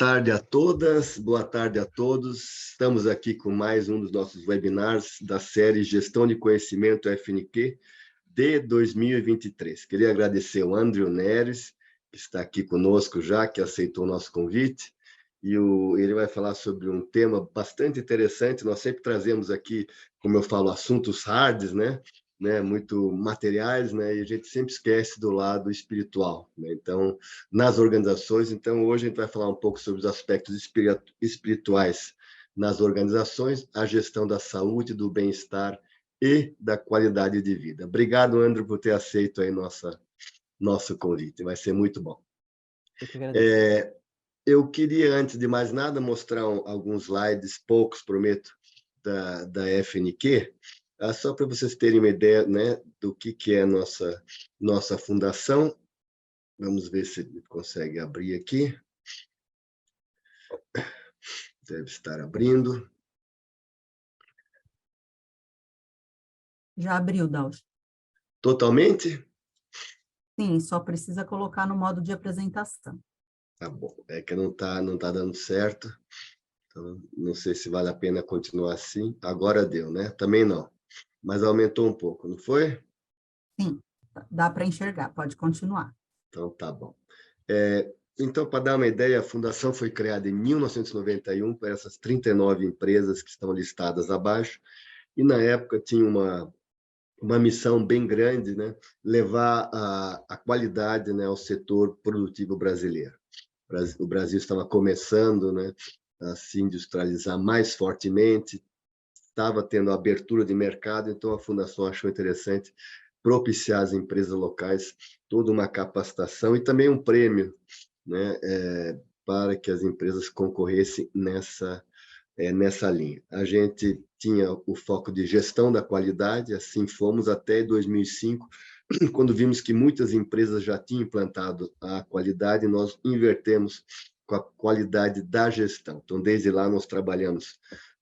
tarde a todas, boa tarde a todos. Estamos aqui com mais um dos nossos webinars da série Gestão de Conhecimento FNQ de 2023. Queria agradecer ao André Neres, que está aqui conosco já, que aceitou o nosso convite. Ele vai falar sobre um tema bastante interessante. Nós sempre trazemos aqui, como eu falo, assuntos hards, né? Muito materiais, né? E a gente sempre esquece do lado espiritual, né? Então, nas organizações, hoje a gente vai falar um pouco sobre os aspectos espirituais nas organizações, a gestão da saúde, do bem-estar e da qualidade de vida. Obrigado, André, por ter aceito aí nosso convite. Vai ser muito bom. Eu que agradeço. Eu queria, antes de mais nada, mostrar alguns slides, poucos, prometo, da FNQ, só para vocês terem uma ideia, né, do que é a nossa fundação. Vamos ver se ele consegue abrir aqui. Deve estar abrindo. Já abriu, Dalcio. Totalmente? Sim, só precisa colocar no modo de apresentação. Tá bom. É que não tá dando certo. Então, não sei se vale a pena continuar assim. Agora deu, né? Também não. Mas aumentou um pouco, não foi? Sim, dá para enxergar, pode continuar. Então, tá bom. Então, para dar uma ideia, a Fundação foi criada em 1991 por essas 39 empresas que estão listadas abaixo, e na época tinha uma missão bem grande, né? Levar a qualidade, né, ao setor produtivo brasileiro. O Brasil estava começando, né, a se industrializar mais fortemente, estava tendo abertura de mercado, então a Fundação achou interessante propiciar às empresas locais toda uma capacitação e também um prêmio, né, para que as empresas concorressem nessa linha. A gente tinha o foco de gestão da qualidade, assim fomos até 2005, quando vimos que muitas empresas já tinham implantado a qualidade, nós invertemos com a qualidade da gestão. Então, desde lá, nós trabalhamos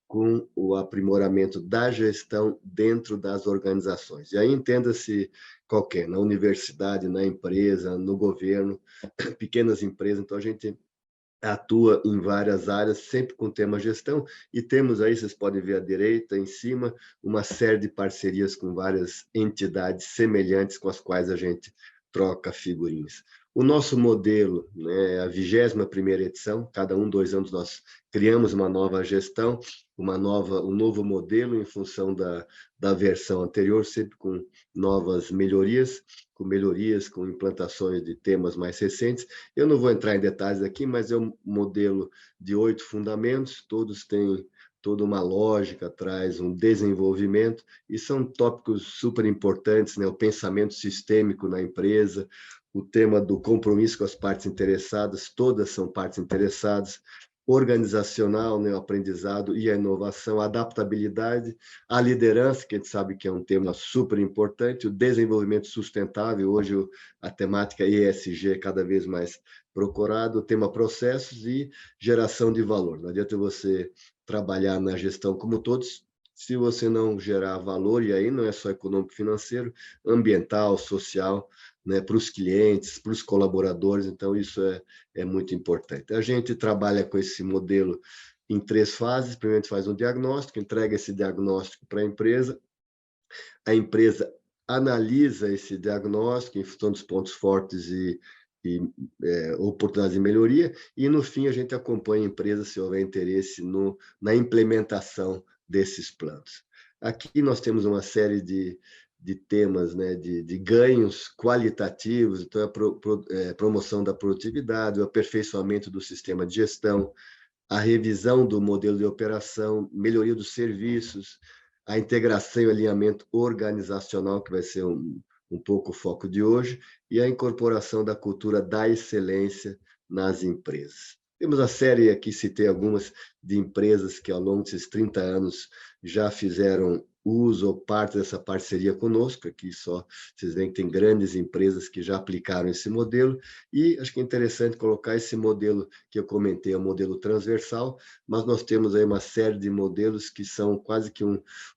com o aprimoramento da gestão dentro das organizações. E aí entenda-se qualquer, na universidade, na empresa, no governo, pequenas empresas. Então, a gente atua em várias áreas, sempre com o tema gestão, e temos aí, vocês podem ver à direita, em cima, uma série de parcerias com várias entidades semelhantes com as quais a gente troca figurinhas. O nosso modelo, né, é a 21ª edição, cada 2 anos nós criamos uma nova gestão, um novo modelo em função da versão anterior, sempre com novas melhorias, com implantações de temas mais recentes. Eu não vou entrar em detalhes aqui, mas é um modelo de 8 fundamentos, todos têm toda uma lógica atrás, um desenvolvimento, e são tópicos super importantes, né? O pensamento sistêmico na empresa, o tema do compromisso com as partes interessadas, todas são partes interessadas, organizacional, né, o aprendizado e a inovação, a adaptabilidade, a liderança, que a gente sabe que é um tema super importante, o desenvolvimento sustentável, hoje a temática ESG é cada vez mais procurado, o tema processos e geração de valor. Não adianta você trabalhar na gestão como todos, se você não gerar valor, e aí não é só econômico financeiro, ambiental, social, né, para os clientes, para os colaboradores, então isso é muito importante. A gente trabalha com esse modelo em 3 fases. Primeiro a gente faz um diagnóstico, entrega esse diagnóstico para a empresa analisa esse diagnóstico em função dos pontos fortes e oportunidades de melhoria, e no fim a gente acompanha a empresa se houver interesse na implementação desses planos. Aqui nós temos uma série de temas, né, de ganhos qualitativos, então a promoção da produtividade, o aperfeiçoamento do sistema de gestão, a revisão do modelo de operação, melhoria dos serviços, a integração e alinhamento organizacional, que vai ser um pouco o foco de hoje, e a incorporação da cultura da excelência nas empresas. Temos a série aqui, citei algumas, de empresas que ao longo desses 30 anos já fizeram uso ou parte dessa parceria conosco. Aqui só vocês veem que tem grandes empresas que já aplicaram esse modelo, e acho que é interessante colocar esse modelo que eu comentei, é um modelo transversal, mas nós temos aí uma série de modelos que são quase que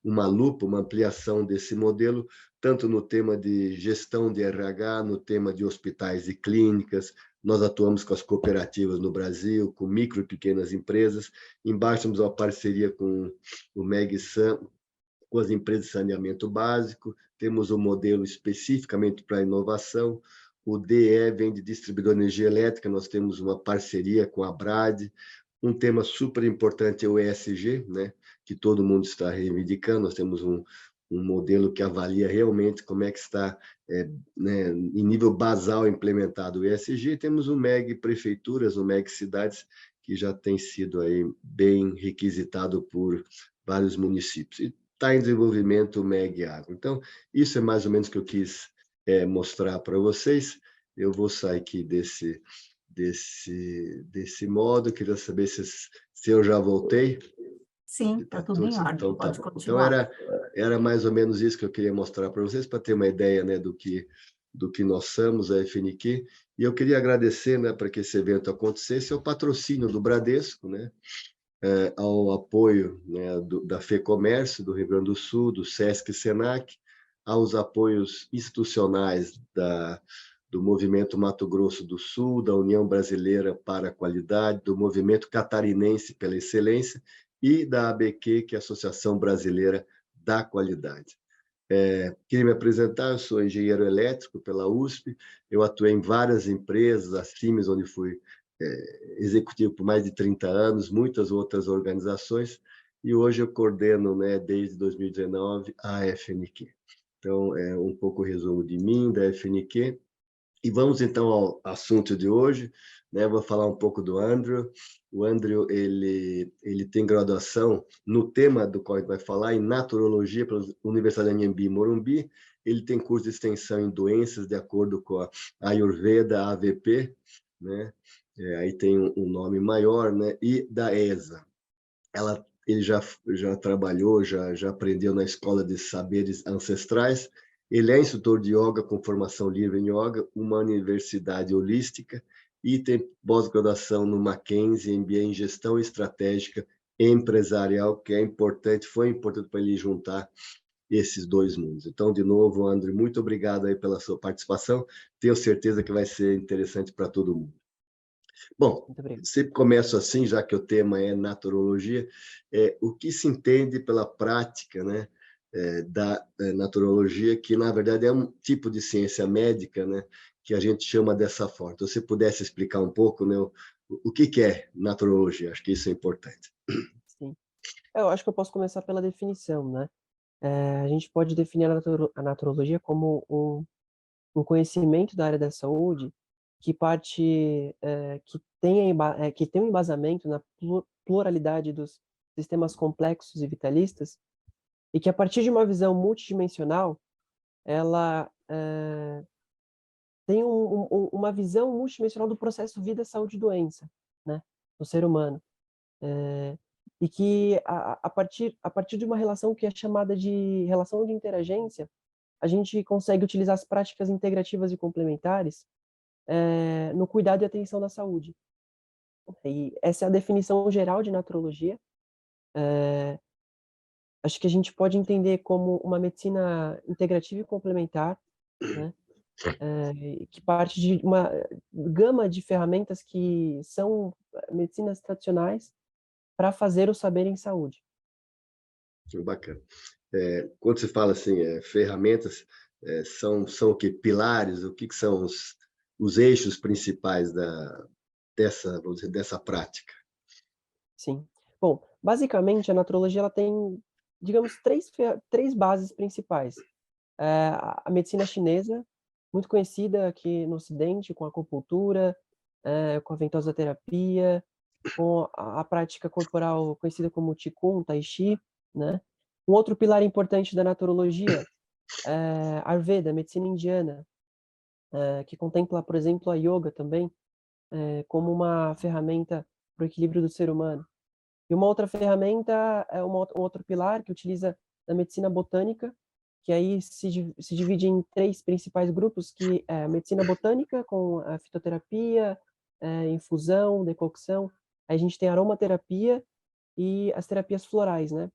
uma lupa, uma ampliação desse modelo, tanto no tema de gestão de RH, no tema de hospitais e clínicas. Nós atuamos com as cooperativas no Brasil, com micro e pequenas empresas. Embaixo temos uma parceria com o MEGSAN, com as empresas de saneamento básico. Temos um modelo especificamente para inovação. O DE vem de distribuidor de energia elétrica, nós temos uma parceria com a Brad. Um tema super importante é o ESG, né, que todo mundo está reivindicando. Nós temos um modelo que avalia realmente como é que está, né, em nível basal implementado o ESG. Temos o MEG Prefeituras, o MEG Cidades, que já tem sido aí bem requisitado por vários municípios. E está em desenvolvimento o MEG Agro. Então, isso é mais ou menos o que eu quis mostrar para vocês. Eu vou sair aqui desse modo. Queria saber se eu já voltei. Sim, está tudo em ordem, então, pode Então continuar. era mais ou menos isso que eu queria mostrar para vocês, para ter uma ideia, né, do que nós somos, a FNQ. E eu queria agradecer, né, para que esse evento acontecesse, ao patrocínio do Bradesco, né, ao apoio, né, da FEComércio, do Rio Grande do Sul, do SESC e SENAC, aos apoios institucionais do Movimento Mato Grosso do Sul, da União Brasileira para a Qualidade, do Movimento Catarinense pela Excelência e da ABQ, que é a Associação Brasileira da Qualidade. Queria me apresentar, eu sou engenheiro elétrico pela USP, eu atuei em várias empresas, a Siemens, onde fui executivo por mais de 30 anos, muitas outras organizações, e hoje eu coordeno, né, desde 2019, a FNQ. Então, é um pouco o resumo de mim, da FNQ. E vamos então ao assunto de hoje, né? Vou falar um pouco do Andrew. O Andrew, ele tem graduação no tema do qual a gente vai falar, em naturologia pela Universidade de Anhembi, Morumbi. Ele tem curso de extensão em doenças de acordo com a Ayurveda, AVP, né? Aí tem um nome maior, né? E da ESA. Ele já trabalhou, já aprendeu na Escola de Saberes Ancestrais. Ele é instrutor de yoga com formação livre em yoga, uma universidade holística, e tem pós-graduação no Mackenzie, MBA em gestão estratégica empresarial, que é importante, foi importante para ele juntar esses dois mundos. Então, de novo, André, muito obrigado aí pela sua participação. Tenho certeza que vai ser interessante para todo mundo. Bom, sempre começo assim, já que o tema é naturologia, o que se entende pela prática, né, da naturologia, que na verdade é um tipo de ciência médica, né, que a gente chama dessa forma. Então, se você pudesse explicar um pouco, né, o que é naturologia, acho que isso é importante. Sim. Eu acho que eu posso começar pela definição, né? A gente pode definir a naturologia como um conhecimento da área da saúde que parte, que tem um embasamento na pluralidade dos sistemas complexos e vitalistas, e que a partir de uma visão multidimensional, ela tem uma visão multidimensional do processo vida, saúde e doença, né, no ser humano. E que a partir de uma relação que é chamada de relação de interagência, a gente consegue utilizar as práticas integrativas e complementares no cuidado e atenção da saúde. E essa é a definição geral de naturologia. Acho que a gente pode entender como uma medicina integrativa e complementar, né? Que parte de uma gama de ferramentas que são medicinas tradicionais para fazer o saber em saúde. Bacana. Quando se fala assim, ferramentas, são o que? Pilares? O que são os eixos principais vamos dizer, dessa prática? Sim. Bom, basicamente a naturologia ela tem, digamos, três bases principais. A medicina chinesa, muito conhecida aqui no Ocidente, com a acupuntura, com a ventosa terapia, com a prática corporal conhecida como Qigong, Tai Chi, né? Um outro pilar importante da naturologia é a Ayurveda, a medicina indiana, que contempla, por exemplo, a yoga também, como uma ferramenta para o equilíbrio do ser humano. E uma outra ferramenta um outro pilar que utiliza da medicina botânica, que aí se divide em 3 principais grupos, que é a medicina botânica com a fitoterapia, infusão, decocção. Aí a gente tem a aromaterapia e as terapias florais, né.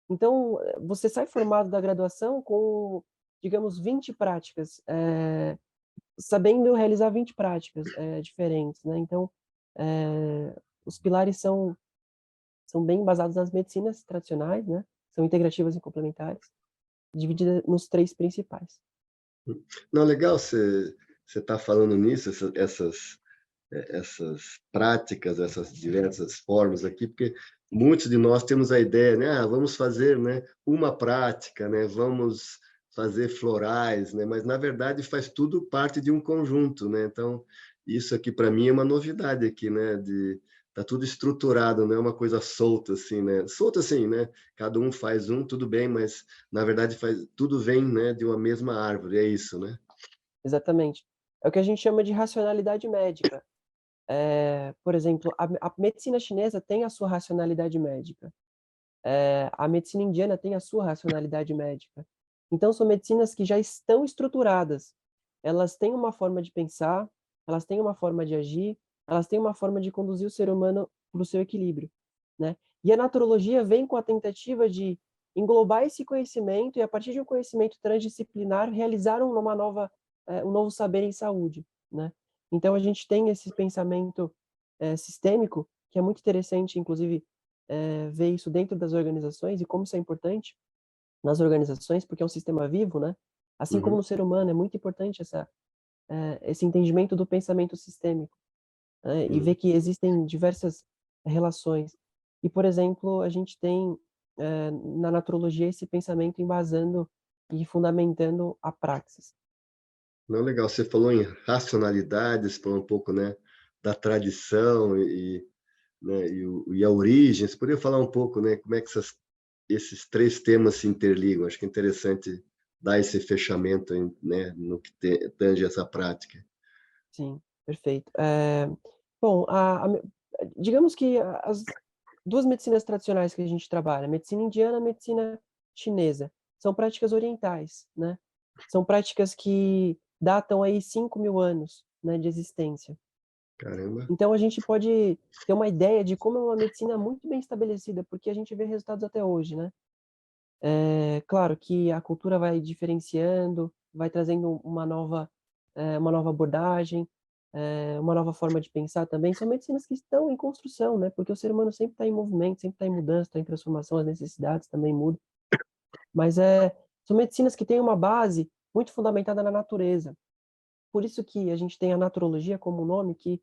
Então, você sai formado da graduação com, digamos, 20 práticas, sabendo realizar 20 práticas, diferentes, né. Então, os pilares são bem basados nas medicinas tradicionais, né, são integrativas e complementares, dividida nos 3 principais. Não, legal você tá falando nisso, essas práticas, essas diversas formas aqui, porque muitos de nós temos a ideia, né? Vamos fazer, né, uma prática, né? Vamos fazer florais, né? Mas na verdade faz tudo parte de um conjunto, né? Então isso aqui para mim é uma novidade aqui, né? Tá tudo estruturado, não é uma coisa solta assim, né? Solta assim, né? Cada um faz um, tudo bem, mas na verdade tudo vem, né, de uma mesma árvore, é isso, né? Exatamente. É o que a gente chama de racionalidade médica. Por exemplo, a medicina chinesa tem a sua racionalidade médica. A medicina indiana tem a sua racionalidade médica. Então são medicinas que já estão estruturadas. Elas têm uma forma de pensar, elas têm uma forma de agir, elas têm uma forma de conduzir o ser humano para o seu equilíbrio, né. E a naturologia vem com a tentativa de englobar esse conhecimento e, a partir de um conhecimento transdisciplinar, realizar um novo saber em saúde, né. Então a gente tem esse pensamento, sistêmico, que é muito interessante, inclusive, ver isso dentro das organizações e como isso é importante nas organizações, porque é um sistema vivo, né. Assim como Uhum. no ser humano, é muito importante esse entendimento do pensamento sistêmico, né, e ver Uhum. que existem diversas relações. E, por exemplo, a gente tem, na naturologia esse pensamento embasando e fundamentando a praxis. Não, legal. Você falou em racionalidade, você falou um pouco, né, da tradição né, e a origem. Você poderia falar um pouco, né, como é que esses três temas se interligam? Acho que é interessante dar esse fechamento, né, no que tange essa prática. Sim, perfeito. Bom, digamos que as 2 medicinas tradicionais que a gente trabalha, a medicina indiana, a medicina chinesa, são práticas orientais, né. São práticas que datam aí 5.000 anos, né, de existência. Caramba. Então a gente pode ter uma ideia de como é uma medicina muito bem estabelecida, porque a gente vê resultados até hoje, né. É claro que a cultura vai diferenciando, vai trazendo uma nova abordagem, uma nova forma de pensar também. São medicinas que estão em construção, né, porque o ser humano sempre está em movimento, sempre está em mudança, está em transformação, as necessidades também mudam. Mas, são medicinas que têm uma base muito fundamentada na natureza. Por isso que a gente tem a naturologia como um nome que,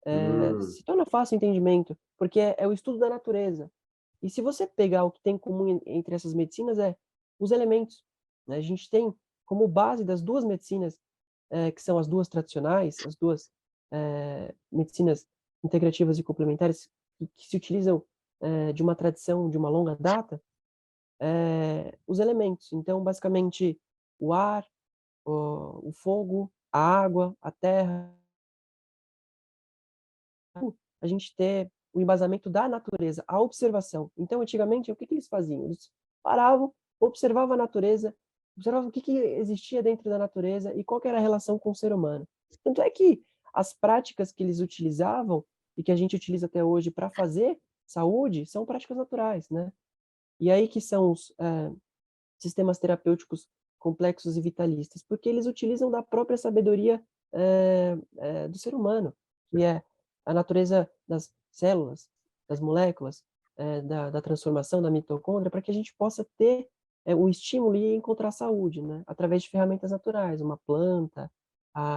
Hum, se torna fácil o entendimento, porque é o estudo da natureza. E se você pegar o que tem em comum entre essas medicinas é os elementos, né. A gente tem como base das 2 medicinas, que são as 2 tradicionais, as 2 medicinas integrativas e complementares que se utilizam, de uma tradição de uma longa data, os elementos. Então, basicamente, o ar, o fogo, a água, a terra, a gente ter o embasamento da natureza, a observação. Então, antigamente, o que que eles faziam? Eles paravam, observavam a natureza, observavam o que que existia dentro da natureza e qual que era a relação com o ser humano. Tanto é que as práticas que eles utilizavam e que a gente utiliza até hoje para fazer saúde, são práticas naturais, né. E aí que são os, sistemas terapêuticos complexos e vitalistas, porque eles utilizam da própria sabedoria, do ser humano, que é a natureza das células, das moléculas, da transformação da mitocôndria, para que a gente possa ter, o estímulo e encontrar saúde, né, através de ferramentas naturais, uma planta,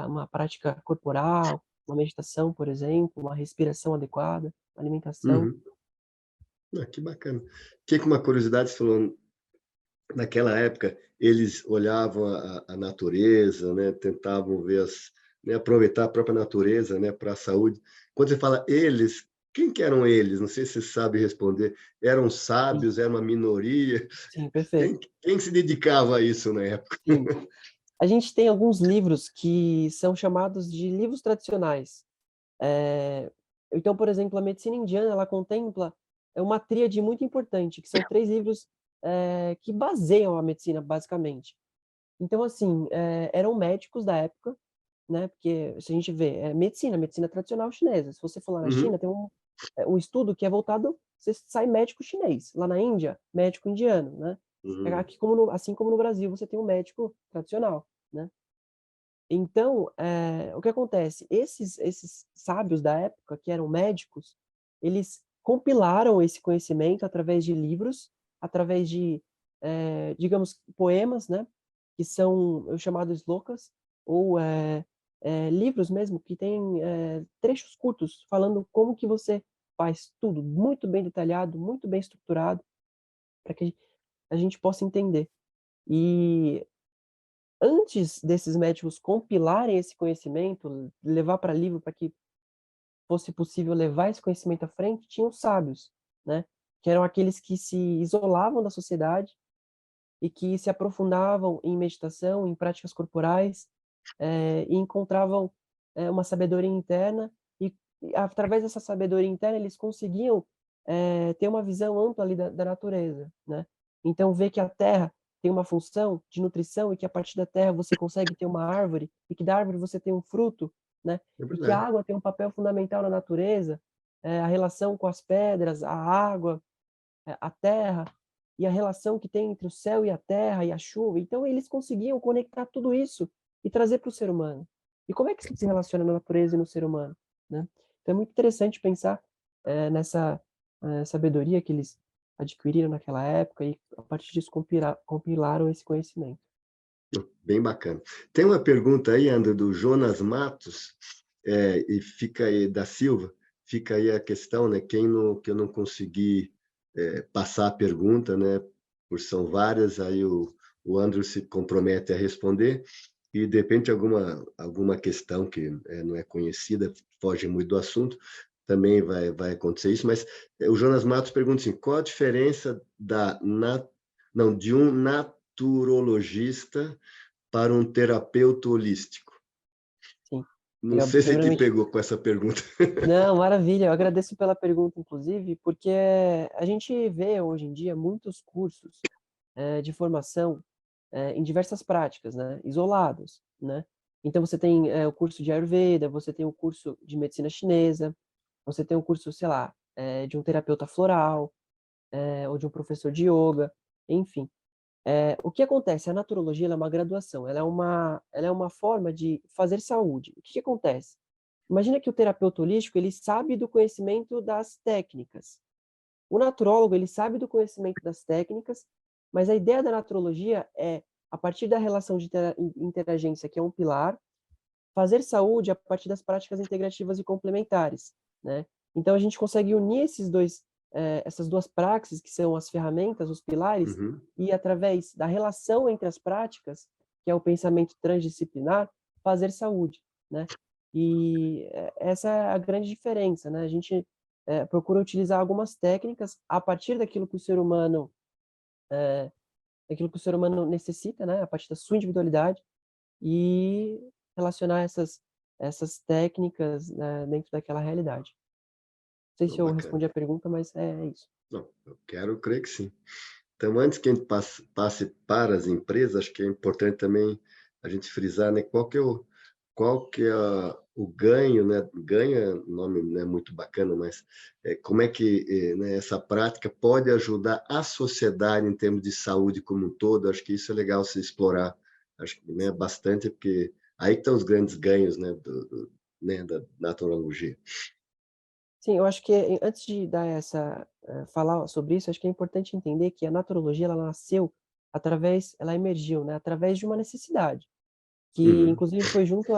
uma prática corporal, uma meditação, por exemplo, uma respiração adequada, alimentação. uhum. Que bacana. Que uma curiosidade, você falou, naquela época, eles olhavam a natureza, né, tentavam ver né, aproveitar a própria natureza, né, para a saúde. Quando você fala eles, quem que eram eles? Não sei se você sabe responder. Eram Sim, sábios, era uma minoria? sim, perfeito. Quem se dedicava a isso na época? Sim. A gente tem alguns livros que são chamados de livros tradicionais. Eh, então, por exemplo, a medicina indiana, ela contempla, uma tríade muito importante, que são 3 livros que baseiam a medicina, basicamente. Então, assim, eram médicos da época, né? Porque se a gente vê, medicina tradicional chinesa. Se você for lá na Uhum, China, tem um estudo que é voltado, você sai médico chinês. Lá na Índia, médico indiano, né? uhum. Aqui, assim como no Brasil, você tem um médico tradicional, né? Então, o que acontece? Esses sábios da época, que eram médicos, eles compilaram esse conhecimento através de livros, através de, digamos, poemas, né? Que são os chamados slokas, ou livros mesmo, que têm trechos curtos, falando como que você faz tudo, muito bem detalhado, muito bem estruturado, para que a gente possa entender. E antes desses médicos compilarem esse conhecimento, levar para livro para que fosse possível levar esse conhecimento à frente, tinham os sábios, né? Que eram aqueles que se isolavam da sociedade e que se aprofundavam em meditação, em práticas corporais, e encontravam uma sabedoria interna e através dessa sabedoria interna eles conseguiam ter uma visão ampla ali da natureza, né? Então ver que a terra tem uma função de nutrição e que a partir da terra você consegue ter uma árvore e que da árvore você tem um fruto, né? É E que a verdade. água tem um papel fundamental na natureza, a relação com as pedras, a água, a terra e a relação que tem entre o céu e a terra e a chuva. Então eles conseguiam conectar tudo isso e trazer para o ser humano. E como é que se relaciona na natureza e no ser humano, né? Então é muito interessante pensar nessa sabedoria que eles adquiriram naquela época e a partir disso compilaram esse conhecimento. Bem bacana. Tem uma pergunta aí, André, do Jonas Matos, e fica aí, da Silva, fica aí a questão, né? Que eu não consegui passar a pergunta, né? Por são várias, aí o Andrew se compromete a responder, e de repente alguma questão que não é conhecida, foge muito do assunto, também vai acontecer isso, mas o Jonas Matos pergunta assim, qual a diferença de um naturologista para um terapeuta holístico? Sim. Não Legal, sei se te primeiramente, pegou com essa pergunta. não, maravilha, eu agradeço pela pergunta, inclusive, porque a gente vê hoje em dia muitos cursos de formação em diversas práticas, né, isolados, né. Então você tem o curso de Ayurveda, você tem o curso de medicina chinesa, você tem o curso, sei lá, de um terapeuta floral, ou de um professor de yoga, enfim. O que acontece? A naturologia ela é uma graduação, ela é uma forma de fazer saúde. O que acontece? Imagina que o terapeuta holístico ele sabe do conhecimento das técnicas. O naturólogo ele sabe do conhecimento das técnicas, mas a ideia da naturologia é, a partir da relação de interagência, que é um pilar, fazer saúde a partir das práticas integrativas e complementares, né? Então a gente consegue unir essas duas praxes, que são as ferramentas, os pilares, Uhum. e através da relação entre as práticas, que é o pensamento transdisciplinar, fazer saúde, né? E essa é a grande diferença, né? A gente procura utilizar algumas técnicas a partir daquilo que o ser humano necessita, né? A partir da sua individualidade e relacionar essas técnicas, né, dentro daquela realidade. Não sei Oh, se eu bacana. respondi a pergunta, mas é isso. Não, eu quero crer que sim. Então, antes que a gente passe para as empresas, acho que é importante também a gente frisar, né, qual que é o ganho, né? Ganho, nome não é muito bacana, mas como é que né, essa prática pode ajudar a sociedade em termos de saúde como um todo. Acho que isso é legal se explorar, acho que né, bastante, porque aí que estão os grandes ganhos, né, né, da naturologia. Sim, eu acho que antes de dar falar sobre isso, acho que é importante entender que a naturologia ela nasceu ela emergiu, né, através de uma necessidade, que Uhum, inclusive foi junto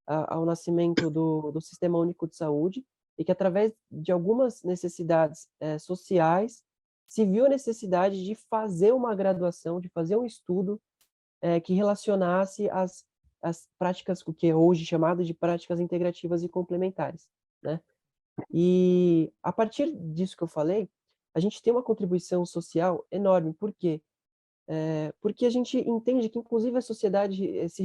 ao nascimento do Sistema Único de Saúde, e que através de algumas necessidades sociais, se viu a necessidade de fazer uma graduação, de fazer um estudo que relacionasse as práticas, o que é hoje chamado de práticas integrativas e complementares, né. E a partir disso que eu falei, a gente tem uma contribuição social enorme. Por quê? Porque a gente entende que inclusive a sociedade nas se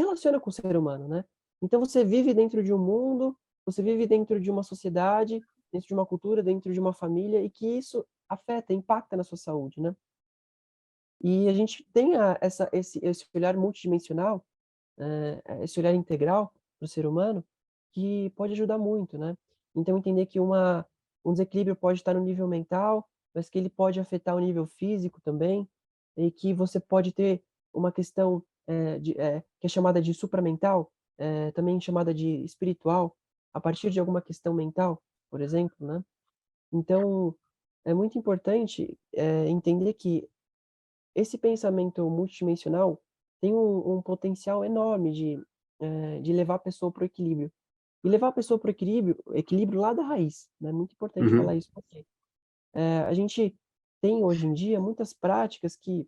relaciona com o ser humano, né. Então você vive dentro de um mundo, você vive dentro de uma sociedade, dentro de uma cultura, dentro de uma família, e que isso afeta, impacta na sua saúde, né? E a gente tem esse olhar multidimensional, esse olhar integral para o ser humano, que pode ajudar muito, né? Então entender que um desequilíbrio pode estar no nível mental, mas que ele pode afetar o nível físico também, e que você pode ter uma questão, que é chamada de supramental, também chamada de espiritual, a partir de alguma questão mental, por exemplo, né? Então, é muito importante, entender que esse pensamento multidimensional tem um potencial enorme de levar a pessoa para o equilíbrio. E levar a pessoa para o equilíbrio lá da raiz, né, muito importante falar Uhum. isso porque, a gente tem hoje em dia muitas práticas que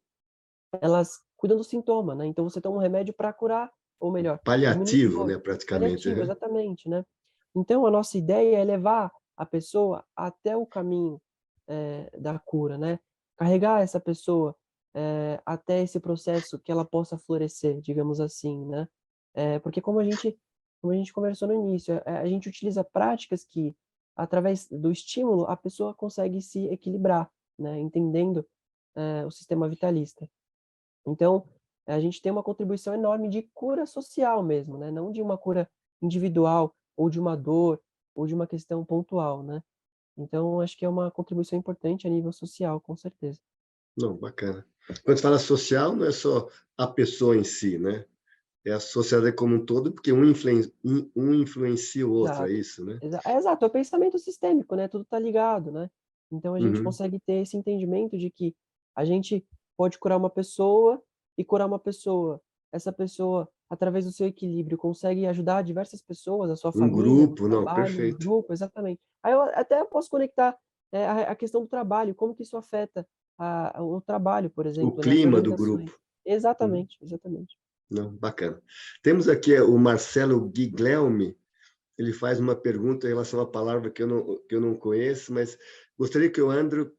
elas cuidam do sintoma, né, então você toma um remédio para curar, ou melhor, diminuir Paliativo, dor. né, praticamente. Paliativo, Uhum. exatamente, né. Então a nossa ideia é levar a pessoa até o caminho, da cura, né, carregar essa pessoa, até esse processo que ela possa florescer, digamos assim, né. Porque como a gente conversou no início, a gente utiliza práticas que, através do estímulo, a pessoa consegue se equilibrar, né, entendendo, o sistema vitalista. Então, a gente tem uma contribuição enorme de cura social mesmo, né, não de uma cura individual, ou de uma dor, ou de uma questão pontual, né. Então acho que é uma contribuição importante a nível social, com certeza. Não, bacana. Quando você fala social, não é só a pessoa em si, né? É a sociedade como um todo, porque um influencia o outro, é Exato. isso, né? Exato, é o pensamento sistêmico, né, tudo está ligado, né. Então a gente Uhum. consegue ter esse entendimento de que a gente pode curar uma pessoa e curar uma pessoa. Essa pessoa, através do seu equilíbrio, consegue ajudar diversas pessoas, a sua Um família, no grupo, não, trabalho, no perfeito. grupo, exatamente. Aí eu até posso conectar, a questão do trabalho, como que isso afeta o trabalho, por O exemplo, né, as clima do organizações. grupo. Uhum. Exatamente, exatamente. Não, bacana. Temos aqui o Marcelo Guiglelmi, ele faz uma pergunta em relação à palavra que eu não conheço, mas gostaria que o Andrew,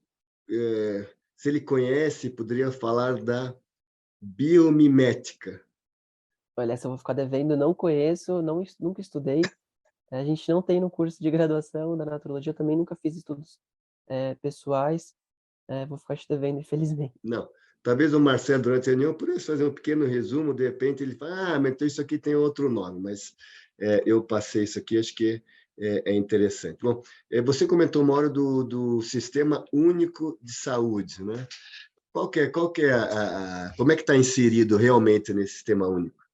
se ele conhece, poderia falar da biomimética. Olha, essa eu vou ficar devendo, não conheço, não nunca estudei. A gente não tem no curso de graduação da naturologia, também nunca fiz estudos, pessoais, vou ficar te devendo, infelizmente. Não. Talvez o Marcelo, durante a reunião, pudesse fazer um pequeno resumo, de repente ele fala, mas então isso aqui tem outro nome, mas eu passei isso aqui, acho que é interessante. Bom, você comentou uma hora do Sistema Único de Saúde, né? Qual que é como é que está inserido realmente nesse Sistema Único?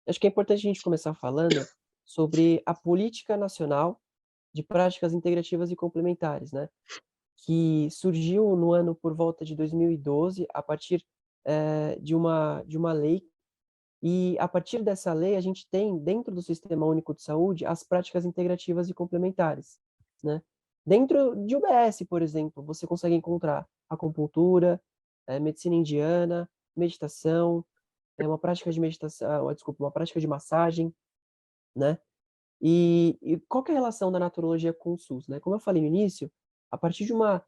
Acho que é importante a gente começar falando sobre a Política Nacional de Práticas Integrativas e Complementares, né, que surgiu no ano por volta de 2012, a partir, de uma lei, e a partir dessa lei a gente tem, dentro do Sistema Único de Saúde, as práticas integrativas e complementares, né. Dentro de UBS, por exemplo, você consegue encontrar acupuntura, medicina indiana, meditação, uma prática de meditação, desculpa, uma prática de massagem, né. E qual que é a relação da naturologia com o SUS, né? Como eu falei no início, a partir de uma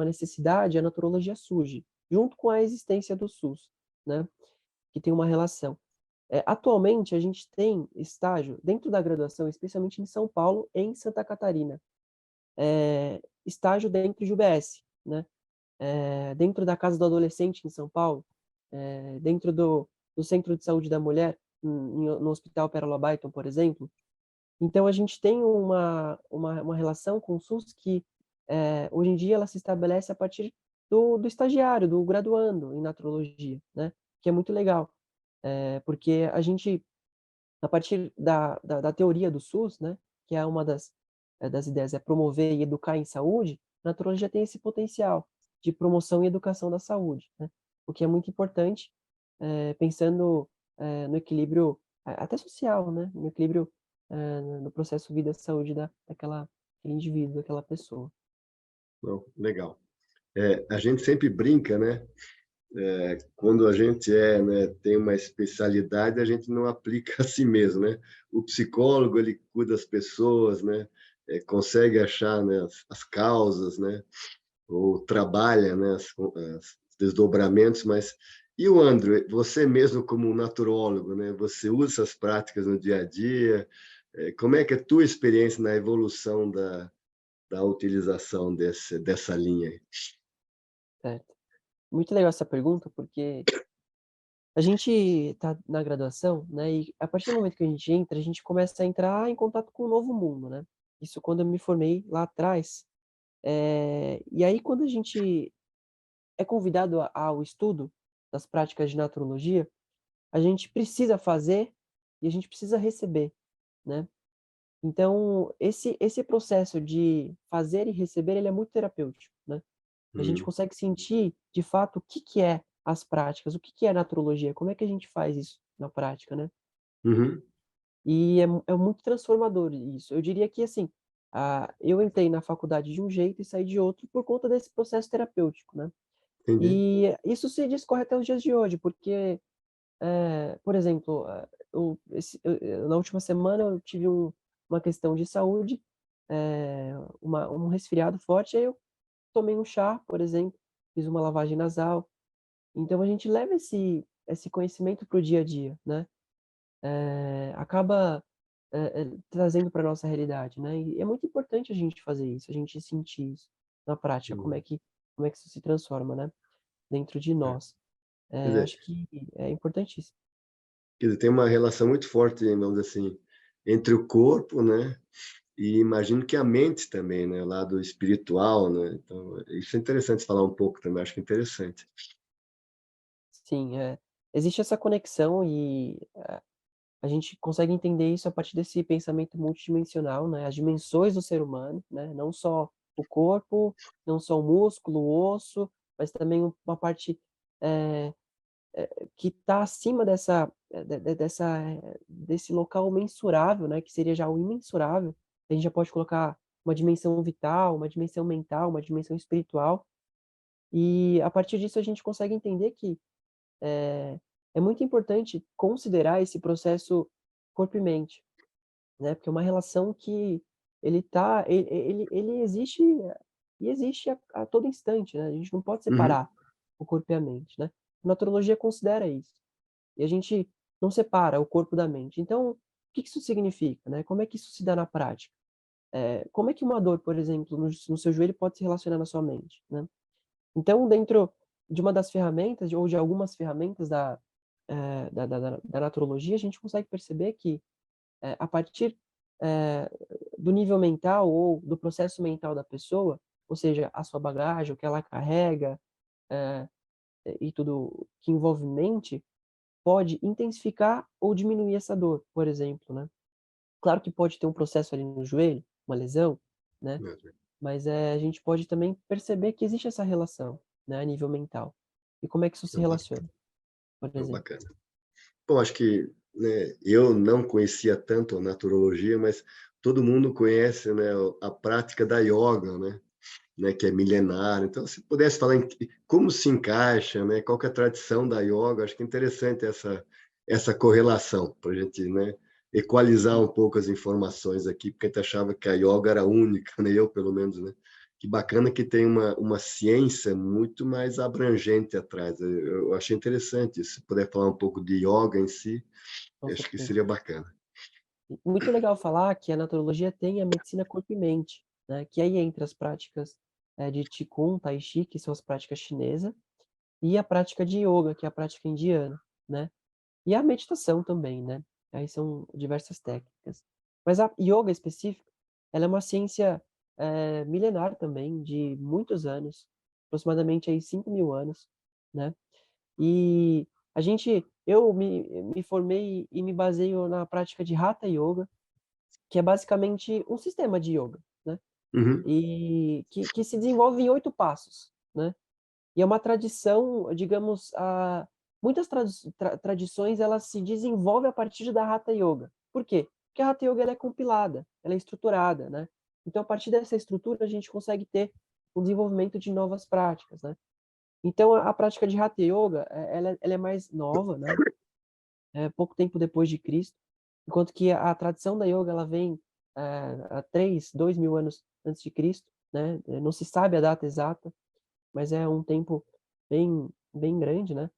necessidade, a naturologia surge, junto com a existência do SUS, né, que tem uma relação. Atualmente a gente tem estágio dentro da graduação, especialmente em São Paulo e em Santa Catarina, estágio dentro de UBS, né, dentro da Casa do Adolescente em São Paulo, dentro do Centro de Saúde da Mulher, no Hospital Pérola Byton, por exemplo. Então a gente tem uma relação com o SUS que, hoje em dia ela se estabelece a partir do estagiário, do graduando em naturologia, né, que é muito legal. Porque a gente, a partir da teoria do SUS, né, que é uma das ideias é promover e educar em saúde, a naturologia tem esse potencial de promoção e educação da saúde, né, o que é muito importante, pensando, no equilíbrio, até social, né, no equilíbrio, no processo vida-saúde daquele indivíduo, daquela pessoa. Não, legal. A gente sempre brinca, né? Quando a gente né, tem uma especialidade, a gente não aplica a si mesmo, né? O psicólogo, ele cuida das pessoas, né? Consegue achar, né, as causas, né? Ou trabalha, né, os desdobramentos, mas e o Andrew, você mesmo como um naturólogo, né? Você usa essas práticas no dia a dia? Como é que é a tua experiência na evolução da utilização dessa linha aí? Certo. Muito legal essa pergunta, porque a gente está na graduação, né, e a partir do momento que a gente entra, a gente começa a entrar em contato com um novo mundo, né. Isso quando eu me formei lá atrás, e aí quando a gente é convidado ao estudo das práticas de naturologia, a gente precisa fazer e a gente precisa receber, né. Então esse processo de fazer e receber, ele é muito terapêutico, né. A gente Uhum, consegue sentir, de fato, o que que é as práticas, o que que é naturologia, como é que a gente faz isso na prática, né. uhum, E é muito transformador isso. Eu diria que, assim, eu entrei na faculdade de um jeito e saí de outro por conta desse processo terapêutico, né. entendi. E isso se discorre até os dias de hoje, porque, por exemplo, na última semana eu tive uma questão de saúde, um resfriado forte, aí eu tomei um chá, por exemplo, fiz uma lavagem nasal. Então a gente leva esse conhecimento para o dia a dia, né, acaba, trazendo para nossa realidade, né, e é muito importante a gente fazer isso, a gente sentir isso na prática, Uhum, como é que isso se transforma, né, dentro de é. nós. Quer dizer Acho que é importantíssimo. quer dizer, tem uma relação muito forte, vamos dizer assim, entre o corpo, né, e imagino que a mente também, né, o lado espiritual, né, então isso é interessante falar um pouco também, acho que é interessante. Sim, existe essa conexão e a gente consegue entender isso a partir desse pensamento multidimensional, né, as dimensões do ser humano, né, não só o corpo, não só o músculo, o osso, mas também uma parte, eh que está acima desse local mensurável, né, que seria já o imensurável. A gente já pode colocar uma dimensão vital, uma dimensão mental, uma dimensão espiritual, e a partir disso a gente consegue entender que, eh, é muito importante considerar esse processo corpo e mente, né, porque é uma relação que ele existe e existe a todo instante, né, a gente não pode Uhum, separar o corpo e a mente, né. A naturologia considera isso. E a gente não separa o corpo da mente. Então, o que que isso significa, né? Como é que isso se dá na prática? Como é que uma dor, por exemplo, no seu joelho pode se relacionar na sua mente, né? Então, dentro de uma das ferramentas, ou de algumas ferramentas da naturologia, a gente consegue perceber que, a partir, eh, do nível mental ou do processo mental da pessoa, ou seja, a sua bagagem, o que ela carrega, eh, e tudo que envolve mente, pode intensificar ou diminuir essa dor, por exemplo, né. Claro que pode ter um processo ali no joelho, uma lesão, né, mas, a gente pode também perceber que existe essa relação, né, a nível mental. E como é que isso se é relaciona, por exemplo? bacana. Bom, acho que, né, eu não conhecia tanto a naturologia, mas todo mundo conhece, né, a prática da yoga, né, que é milenar. Então, se pudesse falar como se encaixa, né, qual que é a tradição da yoga, acho que é interessante essa correlação, para a gente, né, equalizar Sim, um pouco as informações aqui, porque a gente achava que a yoga era única, né, eu pelo menos, né. Que bacana que tem uma ciência muito mais abrangente atrás. Eu achei interessante isso. Se puder falar um pouco de yoga em si, com acho que certeza. seria bacana. E muito legal falar que a naturologia tem a medicina corpo e mente, né, que aí entra as práticas, de Qigong, Tai Chi, que são as práticas chinesa, e a prática de ioga, que é a prática indiana, né. E a meditação também, né, aí são diversas técnicas. Mas a ioga específica, ela é uma ciência, milenar também, de muitos anos, aproximadamente aí 5.000 anos, né. E eu me formei e me baseio na prática de Hatha Yoga, que é basicamente um sistema de ioga, né, Uhum, e que se desenvolve em 8 passos, né. E é uma tradição, digamos, muitas tradições elas se desenvolvem a partir da Hatha Yoga. Por quê? Porque a Hatha Yoga ela é compilada, ela é estruturada, né. Então a partir dessa estrutura a gente consegue ter o desenvolvimento de novas práticas, né. Então a prática de Hatha Yoga, ela é mais nova, né, pouco tempo depois de Cristo, enquanto que a tradição da yoga ela vem, há 2.000 anos antes de Cristo, né, não se sabe a data exata, mas é um tempo bem grande, né.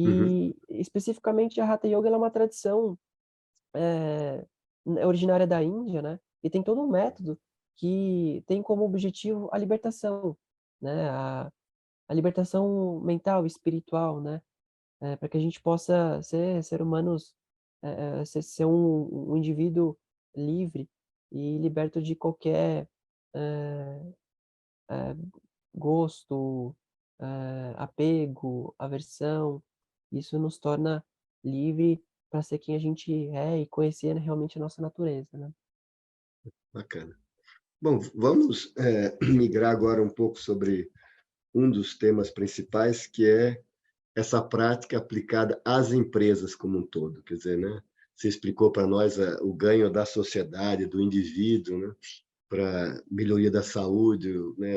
uhum, E especificamente a Hatha Yoga ela é uma tradição, originária da Índia, né, e tem todo um método que tem como objetivo a libertação, né? A libertação mental, espiritual, né? Para que a gente possa ser humanos, ser um indivíduo livre e liberto de qualquer eh, eh, gosto, apego, aversão. Isso nos torna livre para ser quem a gente é e conhecer realmente a nossa natureza, né? Bacana. Bom, vamos migrar agora um pouco sobre um dos temas principais, que é essa prática aplicada às empresas como um todo. Quer dizer, né? Você explicou para nós o ganho da sociedade, do indivíduo, né? Para melhoria da saúde, né?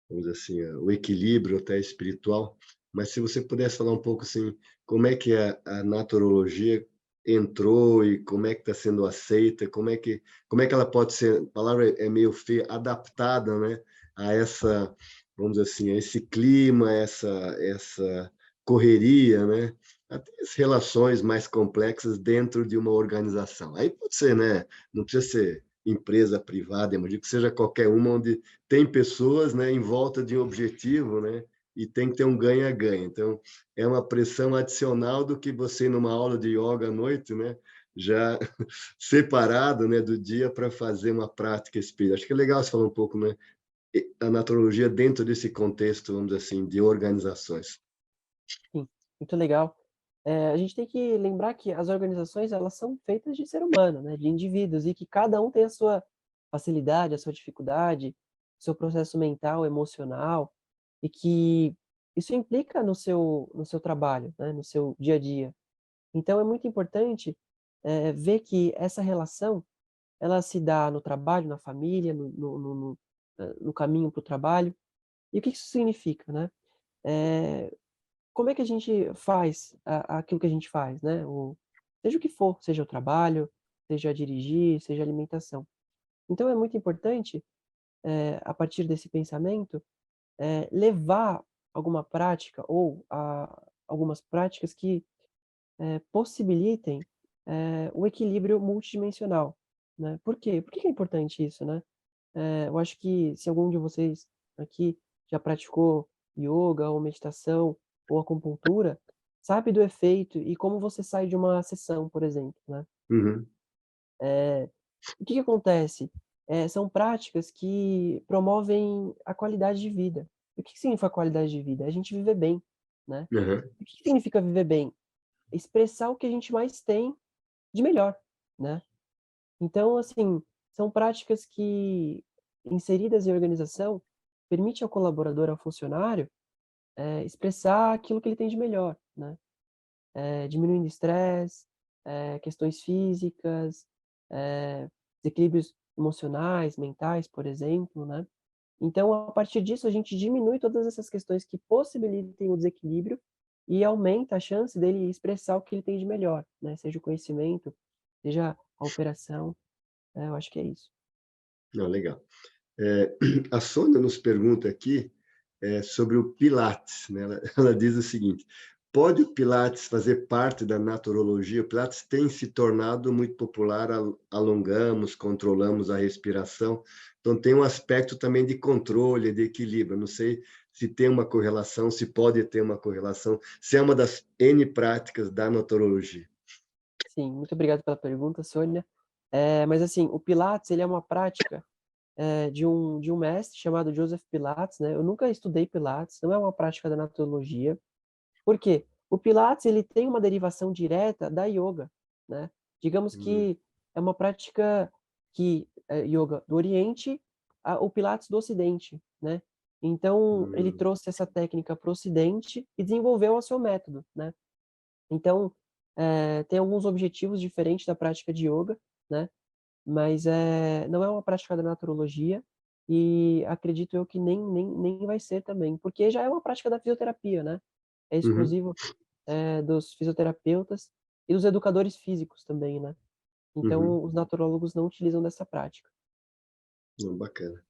Vamos dizer assim, o equilíbrio até espiritual. Mas se você pudesse falar um pouco assim, como é que a naturologia entrou e como é que está sendo aceita, como é que ela pode ser, a palavra é meio feia, adaptada, né, a essa, vamos dizer assim, a esse clima, essa correria, né, até as relações mais complexas dentro de uma organização. Aí pode ser, né, não precisa ser empresa privada, eu digo que seja qualquer uma onde tem pessoas, né, em volta de um objetivo, né, e tem que ter um ganha-ganha. Então, é uma pressão adicional do que você, numa aula de yoga à noite, né, já separado, né, do dia para fazer uma prática espírita. Acho que é legal você falar um pouco, né, a naturologia dentro desse contexto, vamos dizer assim, de organizações. Sim, muito legal. A gente tem que lembrar que as organizações, elas são feitas de ser humano, né, de indivíduos, e que cada um tem a sua facilidade, a sua dificuldade, o seu processo mental, emocional, e que isso implica no seu trabalho, né, no seu dia a dia. Então é muito importante, ver que essa relação, ela se dá no trabalho, na família, no caminho para o trabalho. E o que isso significa, né? Como é que a gente faz aquilo que a gente faz, né? Seja o que for, seja o trabalho, seja dirigir, seja alimentação. Então é muito importante, a partir desse pensamento, levar alguma prática ou algumas práticas que possibilitem o equilíbrio multidimensional, né? Por quê? Por que que é importante isso, né? Eu acho que se algum de vocês aqui já praticou yoga ou meditação ou acupuntura, sabe do efeito e como você sai de uma sessão, por exemplo, né? Uhum, O que que acontece? São práticas que promovem a qualidade de vida. E o que que significa qualidade de vida? É a gente viver bem, né? uhum, O que que significa viver bem? Expressar o que a gente mais tem de melhor, né? Então, assim, são práticas que, inseridas em organização, permite ao colaborador, ao funcionário, expressar aquilo que ele tem de melhor, né? Diminuindo estresse, questões físicas, desequilíbrios emocionais, mentais, por exemplo, né? Então, a partir disso, a gente diminui todas essas questões que possibilitem o desequilíbrio e aumenta a chance dele expressar o que ele tem de melhor, né? Seja o conhecimento, seja a operação, eu acho que é isso. não, legal. A Sônia nos pergunta aqui sobre o Pilates, né? Ela diz o seguinte: pode o Pilates fazer parte da naturologia? O Pilates tem se tornado muito popular, alongamos, controlamos a respiração, então tem um aspecto também de controle, de equilíbrio. Não sei se tem uma correlação, se pode ter uma correlação, se é uma das N práticas da naturologia. Sim, muito obrigado pela pergunta, Sônia. Mas assim, o Pilates, ele é uma prática, de um mestre chamado Joseph Pilates, né? Eu nunca estudei Pilates, não é uma prática da naturologia. Por quê? O Pilates, ele tem uma derivação direta da yoga, né? Digamos Hum, que é uma prática que é yoga do Oriente, o Pilates do Ocidente, né? Então, ele hum, trouxe essa técnica para o Ocidente e desenvolveu o seu método, né? Então, tem alguns objetivos diferentes da prática de yoga, né? Mas não é uma prática da naturologia e acredito eu que nem vai ser também, porque já é uma prática da fisioterapia, né? É uhum. exclusivo, dos fisioterapeutas e dos educadores físicos também, né? Uhum. Então os naturólogos não utilizam dessa prática. Não, bacana.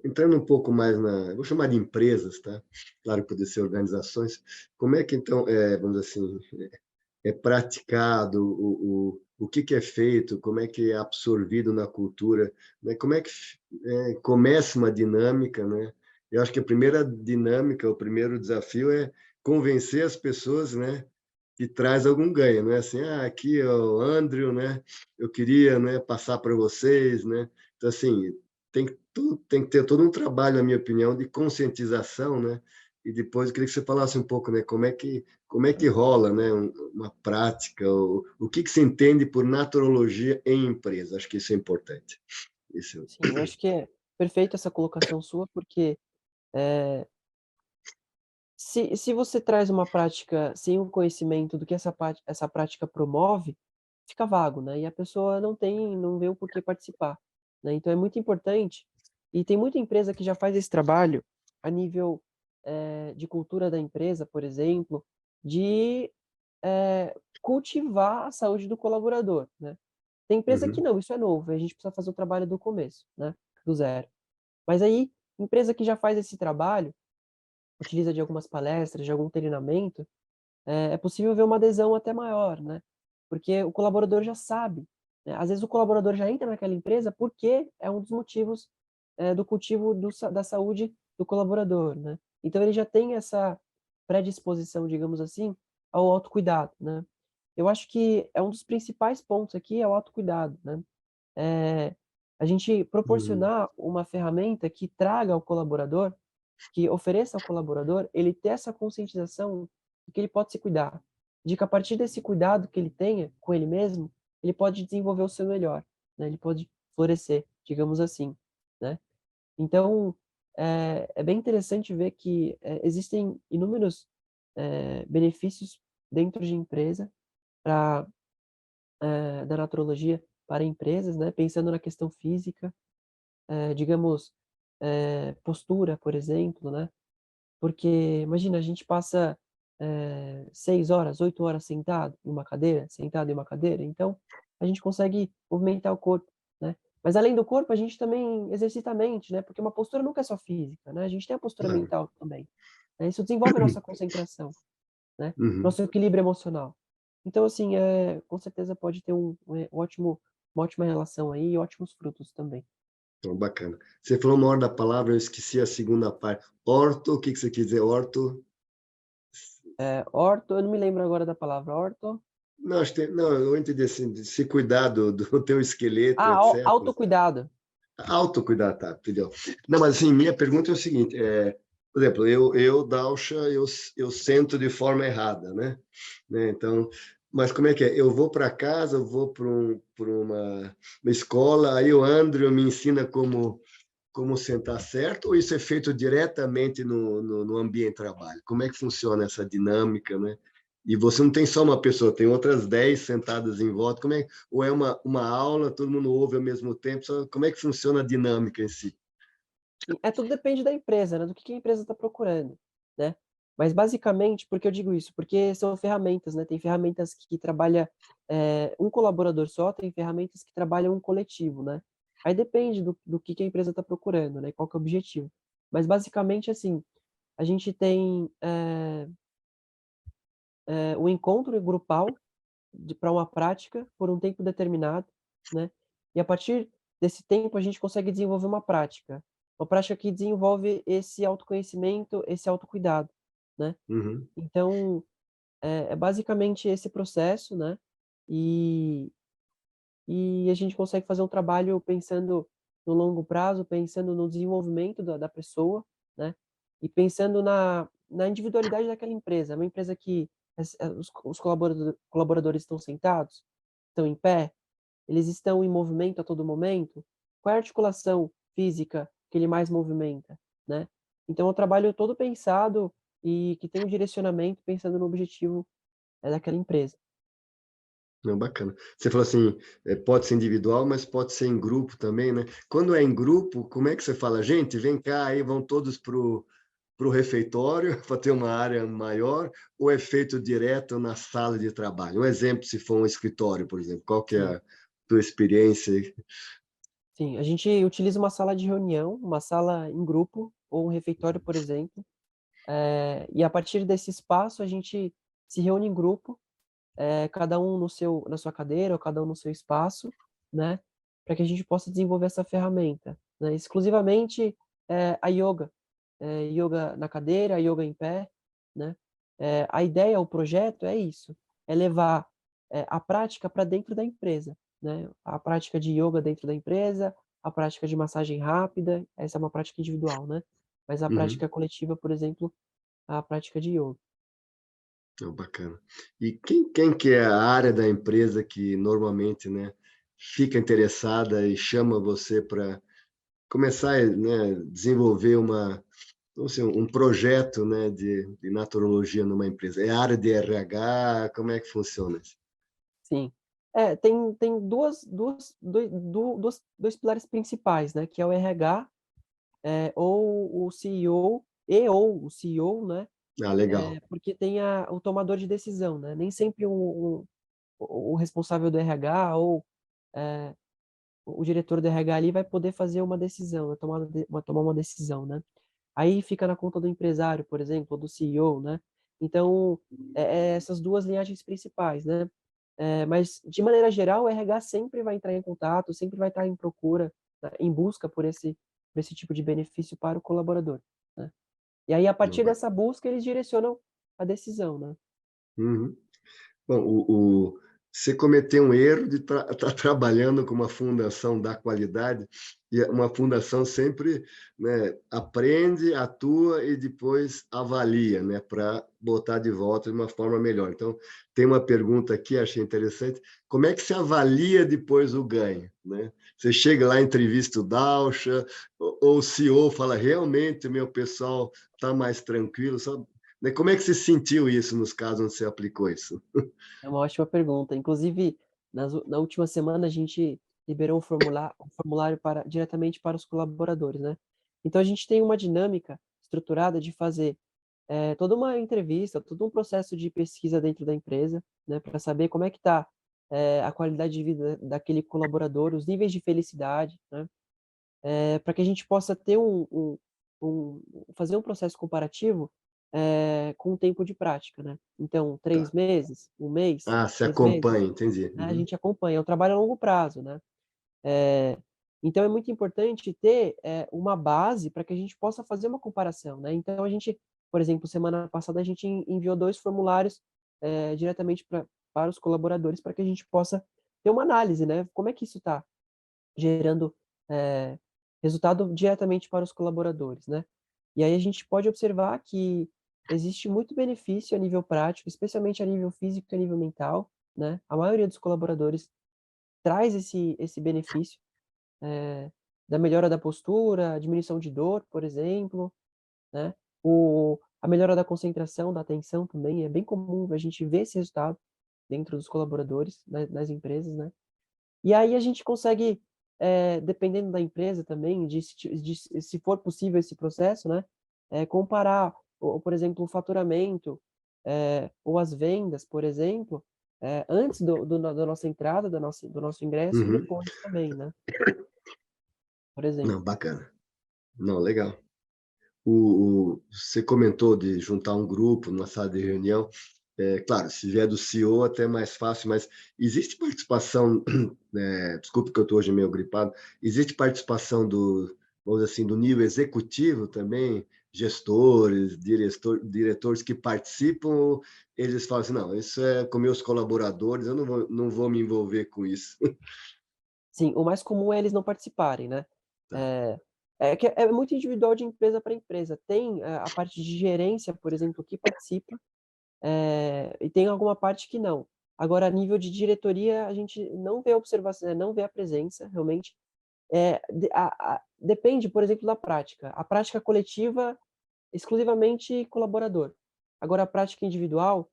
Entrando um pouco mais eu vou chamar de empresas, tá? Claro que poder ser organizações. Como é que então, vamos dizer assim, é praticado o que que é feito, como é que é absorvido na cultura, né? Como é que começa uma dinâmica, né? Eu acho que a primeira dinâmica, o primeiro desafio é convencer as pessoas, né, que traz algum ganho, não é assim, aqui é o Andrew, né? Eu queria, né, passar para vocês, né? Então assim, tem que ter todo um trabalho, na minha opinião, de conscientização, né? E depois eu queria que você falasse um pouco, né, como é que rola, né, uma prática, o que que se entende por naturologia em empresa? Acho que isso é importante. Isso. Sim, eu acho que é perfeita essa colocação sua, porque, se você traz uma prática sem o conhecimento do que essa prática promove, fica vago, né, e a pessoa não vê o porquê participar, né. Então é muito importante, e tem muita empresa que já faz esse trabalho a nível, de cultura da empresa, por exemplo, de, cultivar a saúde do colaborador, né. Tem empresa que Uhum. não, isso é novo, a gente precisa fazer o trabalho do começo, né, do zero. Mas aí, empresa que já faz esse trabalho, utiliza de algumas palestras, de algum treinamento, é possível ver uma adesão até maior, né, porque o colaborador já sabe, né, às vezes o colaborador já entra naquela empresa porque é um dos motivos, do cultivo da saúde do colaborador, né. Então ele já tem essa predisposição, digamos assim, ao autocuidado, né. Eu acho que é um dos principais pontos aqui é o autocuidado, né. Eh, a gente Uhum. proporcionar uma ferramenta que traga ao colaborador, que ofereça ao colaborador, ele ter essa conscientização de que ele pode se cuidar, de que a partir desse cuidado que ele tenha com ele mesmo, ele pode desenvolver o seu melhor, né, ele pode florescer, digamos assim, né. Então, é bem interessante ver que, existem inúmeros, benefícios dentro de empresa pra da naturologia para empresas, né, pensando na questão física, digamos, postura, por exemplo, né, porque imagina, a gente passa, 6 horas, 8 horas sentado em uma cadeira, então a gente consegue movimentar o corpo, né. Mas além do corpo, a gente também exercita a mente, né, porque uma postura nunca é só física, né, a gente tem a postura Claro. mental também, né, isso desenvolve a nossa concentração, né, Uhum. nosso equilíbrio emocional. Então, assim, com certeza pode ter uma ótima relação aí e ótimos frutos também. Então, bacana. Você falou uma hora da palavra, eu esqueci a segunda parte. Orto, o que que você quis dizer? Orto? Orto, eu não me lembro agora da palavra orto. Não, acho que não, eu entendi assim, de se cuidar do teu esqueleto, etc. Autocuidado. Autocuidar, tá, entendeu? Não, mas assim, minha pergunta é o seguinte, por exemplo, Dalsha, eu sento de forma errada, né? Então, mas como é que é? Eu vou para casa, eu vou para uma escola, aí o Andrew me ensina como sentar certo, ou isso é feito diretamente no ambiente de trabalho? Como é que funciona essa dinâmica, né? E você não tem só uma pessoa, tem outras 10 sentadas em volta. Ou é uma aula, todo mundo ouve ao mesmo tempo? Como é que funciona a dinâmica em si? Tudo depende da empresa, né, do que a empresa está procurando, né. Mas basicamente, por que eu digo isso? Porque são ferramentas, né, tem ferramentas que trabalha, um colaborador só, tem ferramentas que trabalham um coletivo, né. Aí depende do que a empresa está procurando, né, qual que é o objetivo. Mas basicamente, assim, a gente tem, o encontro grupal para uma prática por um tempo determinado, né, e a partir desse tempo a gente consegue desenvolver uma prática que desenvolve esse autoconhecimento, esse autocuidado, né. Uhum. Então, é basicamente esse processo, né, e a gente consegue fazer um trabalho pensando no longo prazo, pensando no desenvolvimento da pessoa, né, e pensando na individualidade daquela empresa. É uma empresa que os colaboradores estão sentados, estão em pé, eles estão em movimento a todo momento, qual é a articulação física que ele mais movimenta, né. Então é um trabalho todo pensado e que tem um direcionamento pensando no objetivo, daquela empresa. Não, bacana. Você falou assim, pode ser individual, mas pode ser em grupo também, né? Quando é em grupo, como é que você fala? Gente, vem cá, aí vão todos para o refeitório para ter uma área maior, ou é feito direto na sala de trabalho? Um exemplo, se for um escritório, por exemplo, qual que é Sim. a tua experiência aí? Sim, a gente utiliza uma sala de reunião, uma sala em grupo ou um refeitório, por exemplo, e a partir desse espaço a gente se reúne em grupo cada um na sua cadeira, ou cada um no seu espaço, né, para que a gente possa desenvolver essa ferramenta, né, exclusivamente, a yoga, yoga na cadeira, yoga em pé, né. A ideia, o projeto é isso, é levar, a prática para dentro da empresa, né, a prática de yoga dentro da empresa, a prática de massagem rápida, essa é uma prática individual, né, mas a Uhum. prática coletiva, por exemplo, a prática de yoga. Oh, bacana. E quem que é a área da empresa que normalmente, né, fica interessada e chama você para começar, né, desenvolver vamos dizer, um projeto, né, de naturologia numa empresa? É a área de RH? Como é que funciona isso? Sim. Tem 2 pilares principais, né, que é o RH, ou o CEO ou o CEO, né, Ah, legal. porque tem o tomador de decisão, né, nem sempre o responsável do RH ou, eh, o diretor do RH ali vai poder fazer uma decisão, tomar uma decisão, né. Aí fica na conta do empresário, por exemplo, ou do CEO, né. Então, essas 2 linhagens principais, né. Mas de maneira geral o RH sempre vai entrar em contato, sempre vai estar em procura, né, em busca por esse tipo de benefício para o colaborador, né. E aí a Não, partir dessa busca eles direcionam a decisão, né. uhum. Bom, você cometeu um erro de estar trabalhando com uma fundação da qualidade, e uma fundação sempre, né, aprende, atua e depois avalia, né, para botar de volta de uma forma melhor. Então, tem uma pergunta aqui, achei interessante: como é que se avalia depois o ganho, né? Você chega lá, entrevista o Dalcha, ou o CEO fala: "Realmente, o meu pessoal está mais tranquilo", sabe? Né, como é que você sentiu isso nos casos onde você aplicou isso? É uma ótima pergunta. Inclusive, na última semana, a gente liberou um formulário diretamente para os colaboradores, né. Então a gente tem uma dinâmica estruturada de fazer, toda uma entrevista, todo um processo de pesquisa dentro da empresa, né, para saber como é que está, a qualidade de vida daquele colaborador, os níveis de felicidade, né, para que a gente possa ter um fazer um processo comparativo, com o tempo de prática, né. Então 3 Tá. meses, 1 mês, Ah, se 6 meses, acompanha, entendi. né, a Uhum. gente acompanha, é um trabalho a longo prazo, né. Eh, então é muito importante ter, uma base para que a gente possa fazer uma comparação, né. Então a gente, por exemplo, semana passada a gente enviou 2 formulários, diretamente para os colaboradores, para que a gente possa ter uma análise, né, como é que isso está gerando, eh, resultado diretamente para os colaboradores, né. E aí a gente pode observar que existe muito benefício a nível prático, especialmente a nível físico e a nível mental, né. A maioria dos colaboradores traz esse benefício, da melhora da postura, diminuição de dor, por exemplo, né. A melhora da concentração, da atenção também, é bem comum a gente ver esse resultado dentro dos colaboradores, nas empresas, né. E aí a gente consegue, dependendo da empresa também, se for possível esse processo, né, comparar por exemplo, o faturamento, ou as vendas, por exemplo, antes da nossa entrada, do nosso ingresso e Uhum. depois também, né, por exemplo. Não, bacana. Não, legal. Você comentou de juntar um grupo numa sala de reunião. Claro, se vier do CEO até é mais fácil, mas existe participação, desculpe que eu estou hoje meio gripado, existe participação vamos dizer assim, do nível executivo também, gestores, diretores que participam, ou eles falam assim: não, isso é com meus colaboradores, eu não vou me envolver com isso. Sim, o mais comum é eles não participarem, né. Tá. Eh, é que é muito individual de empresa para empresa. Tem a parte de gerência, por exemplo, que participa, e tem alguma parte que não. Agora, a nível de diretoria, a gente não vê observação, não vê a presença, realmente. Depende, por exemplo, da prática. A prática coletiva, exclusivamente colaborador. Agora a prática individual,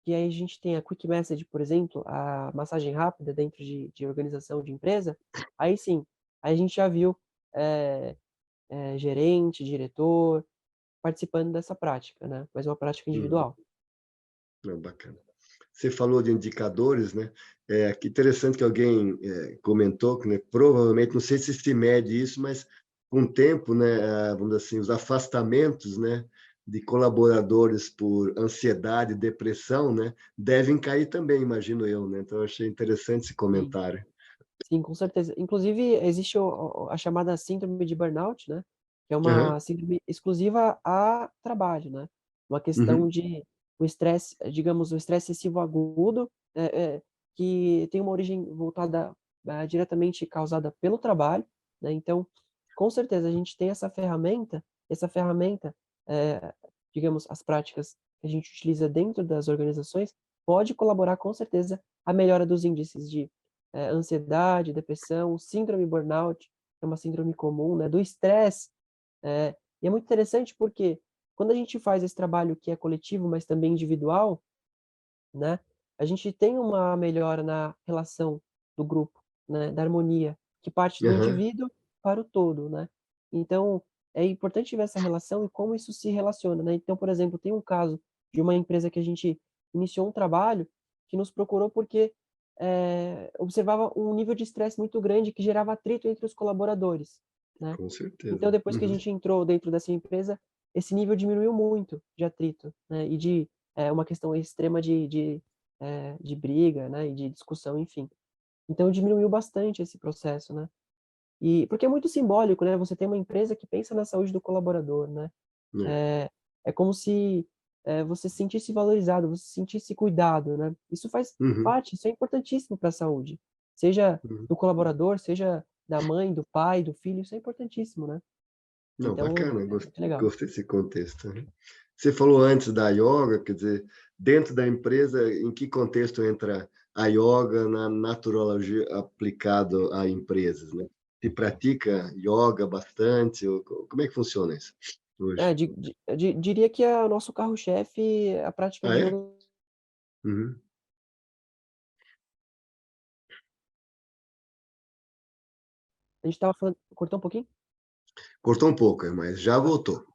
que aí a gente tem a quick message, por exemplo, a massagem rápida dentro de organização de empresa, aí sim, aí a gente já viu, eh gerente, diretor, participando dessa prática, né, mas é uma prática Uhum. individual. Não, bacana. Você falou de indicadores, né? Que interessante que alguém comentou que, né, provavelmente, não sei se mede isso, mas com o tempo, né, vamos dizer assim, os afastamentos, né, de colaboradores por ansiedade, depressão, né, devem cair também, imagino eu, né? Então, eu achei interessante esse Sim, comentário. sim, com certeza. Inclusive, existe a chamada síndrome de burnout, né? Que é Aham, uma síndrome exclusiva a trabalho, né? Uma questão uhum, de o estresse, digamos, o estresse excessivo agudo, que tem uma origem voltada, diretamente causada pelo trabalho, né? Então, com certeza, a gente tem essa ferramenta, eh, digamos, as práticas que a gente utiliza dentro das organizações, pode colaborar com certeza a melhora dos índices de ansiedade, depressão, síndrome burnout, que é uma síndrome comum, né, do estresse. E é muito interessante porque quando a gente faz esse trabalho que é coletivo, mas também individual, né, a gente tem uma melhora na relação do grupo, né, da harmonia, que parte do aham, indivíduo para o todo, né. Então, é importante ver essa relação e como isso se relaciona, né. Então, por exemplo, tem um caso de uma empresa que a gente iniciou um trabalho que nos procurou porque, observava um nível de estresse muito grande que gerava atrito entre os colaboradores, né. com Então, certeza. depois que a Uhum. gente entrou dentro dessa empresa, esse nível diminuiu muito de atrito, né, e de uma questão extrema de briga, né, e de discussão, enfim. Então diminuiu bastante esse processo, né. E porque é muito simbólico, né, você tem uma empresa que pensa na saúde do colaborador, né. É. É é como se, você se sentisse valorizado, você se sentisse cuidado, né. Isso faz Uhum, parte, isso é importantíssimo para a saúde, seja uhum. do colaborador, seja da mãe, do pai, do filho, isso é importantíssimo, né. Não, Então, bacana, é muito legal. gostei desse contexto. Uhum. Você falou antes da yoga, quer dizer, dentro da empresa, em que contexto entra a yoga na naturologia aplicado a empresas, né? Se pratica yoga bastante, ou como é que funciona isso É, hoje? diria que é o nosso carro-chefe é a prática Ah, de é? yoga. Uhum. A gente estava falando, cortou um pouquinho? Cortou um pouco, mas já Tá, voltou.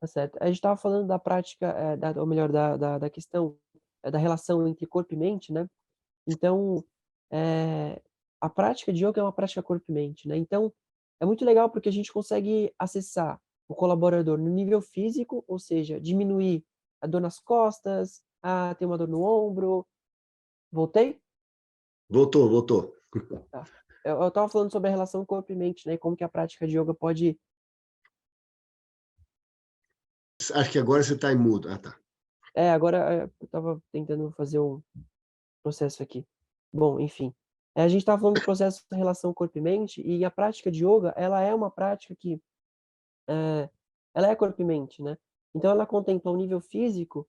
tá certo. A gente estava falando da prática, ou melhor, da questão, da relação entre corpo e mente, né. Então, eh, a prática de yoga é uma prática corpo e mente, né. Então, é muito legal porque a gente consegue acessar o colaborador no nível físico, ou seja, diminuir a dor nas costas, ter uma dor no ombro. Voltei? Voltou, voltou. Tá. Eu estava falando sobre a relação corpo e mente, né, e como que a prática de yoga pode. Acho que agora você está em mudo. Ah, tá. Agora, eu estava tentando fazer um processo aqui. Bom, enfim, a gente estava falando do processo da relação corpo e mente, e a prática de yoga, ela é uma prática que, eh, ela é corpo e mente, né. Então ela contempla o nível físico,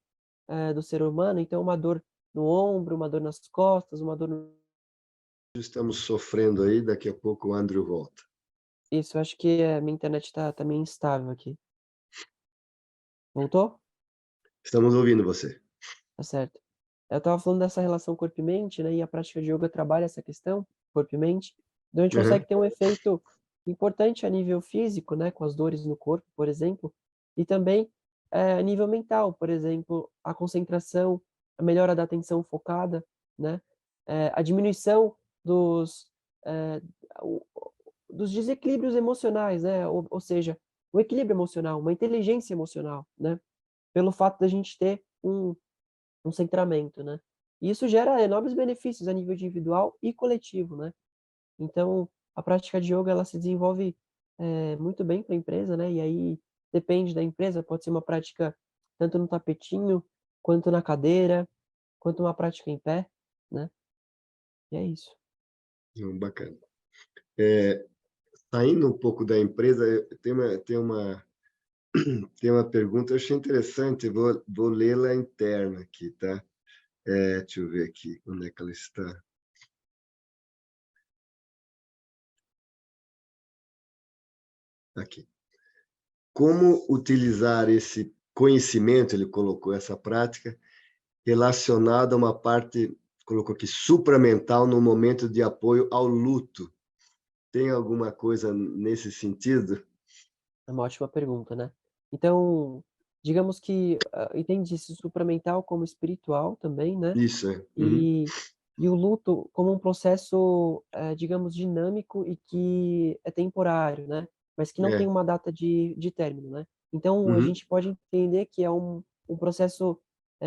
do ser humano, então uma dor no ombro, uma dor nas costas, uma dor no. Estamos sofrendo aí, daqui a pouco o Andrew volta. Isso, eu acho que a minha internet tá meio instável aqui. Voltou? Estamos ouvindo você. Tá certo. Eu estava falando dessa relação corpo e mente, né, e a prática de yoga trabalha essa questão, corpo e mente, então a gente Aham. consegue ter um efeito importante a nível físico, né, com as dores no corpo, por exemplo, e também, a nível mental, por exemplo, a concentração, a melhora da atenção focada, né, a diminuição dos, eh, o dos desequilíbrios emocionais, né, ou seja, o equilíbrio emocional, uma inteligência emocional, né, pelo fato da gente ter um centramento, né. E isso gera enormes benefícios a nível individual e coletivo, né. Então, a prática de yoga ela se desenvolve, muito bem para a empresa, né, e aí depende da empresa, pode ser uma prática tanto no tapetinho, quanto na cadeira, quanto uma prática em pé, né, e é isso. Bacana. Saindo um pouco da empresa, tem uma pergunta, eu achei interessante, vou lê-la interna aqui, tá? Deixa eu ver aqui, onde é que ela está? Aqui. Como utilizar esse conhecimento, ele colocou essa prática, relacionada a uma parte, colocou aqui, supramental no momento de apoio ao luto. Tem alguma coisa nesse sentido? É uma ótima pergunta, né. Então, digamos que, entende-se supramental como espiritual também, né. Isso, é. Uhum. E o luto como um processo, digamos, dinâmico e que é temporário, né. mas que não tem É. uma data de término, né? Então, a Uhum. gente pode entender que é um processo,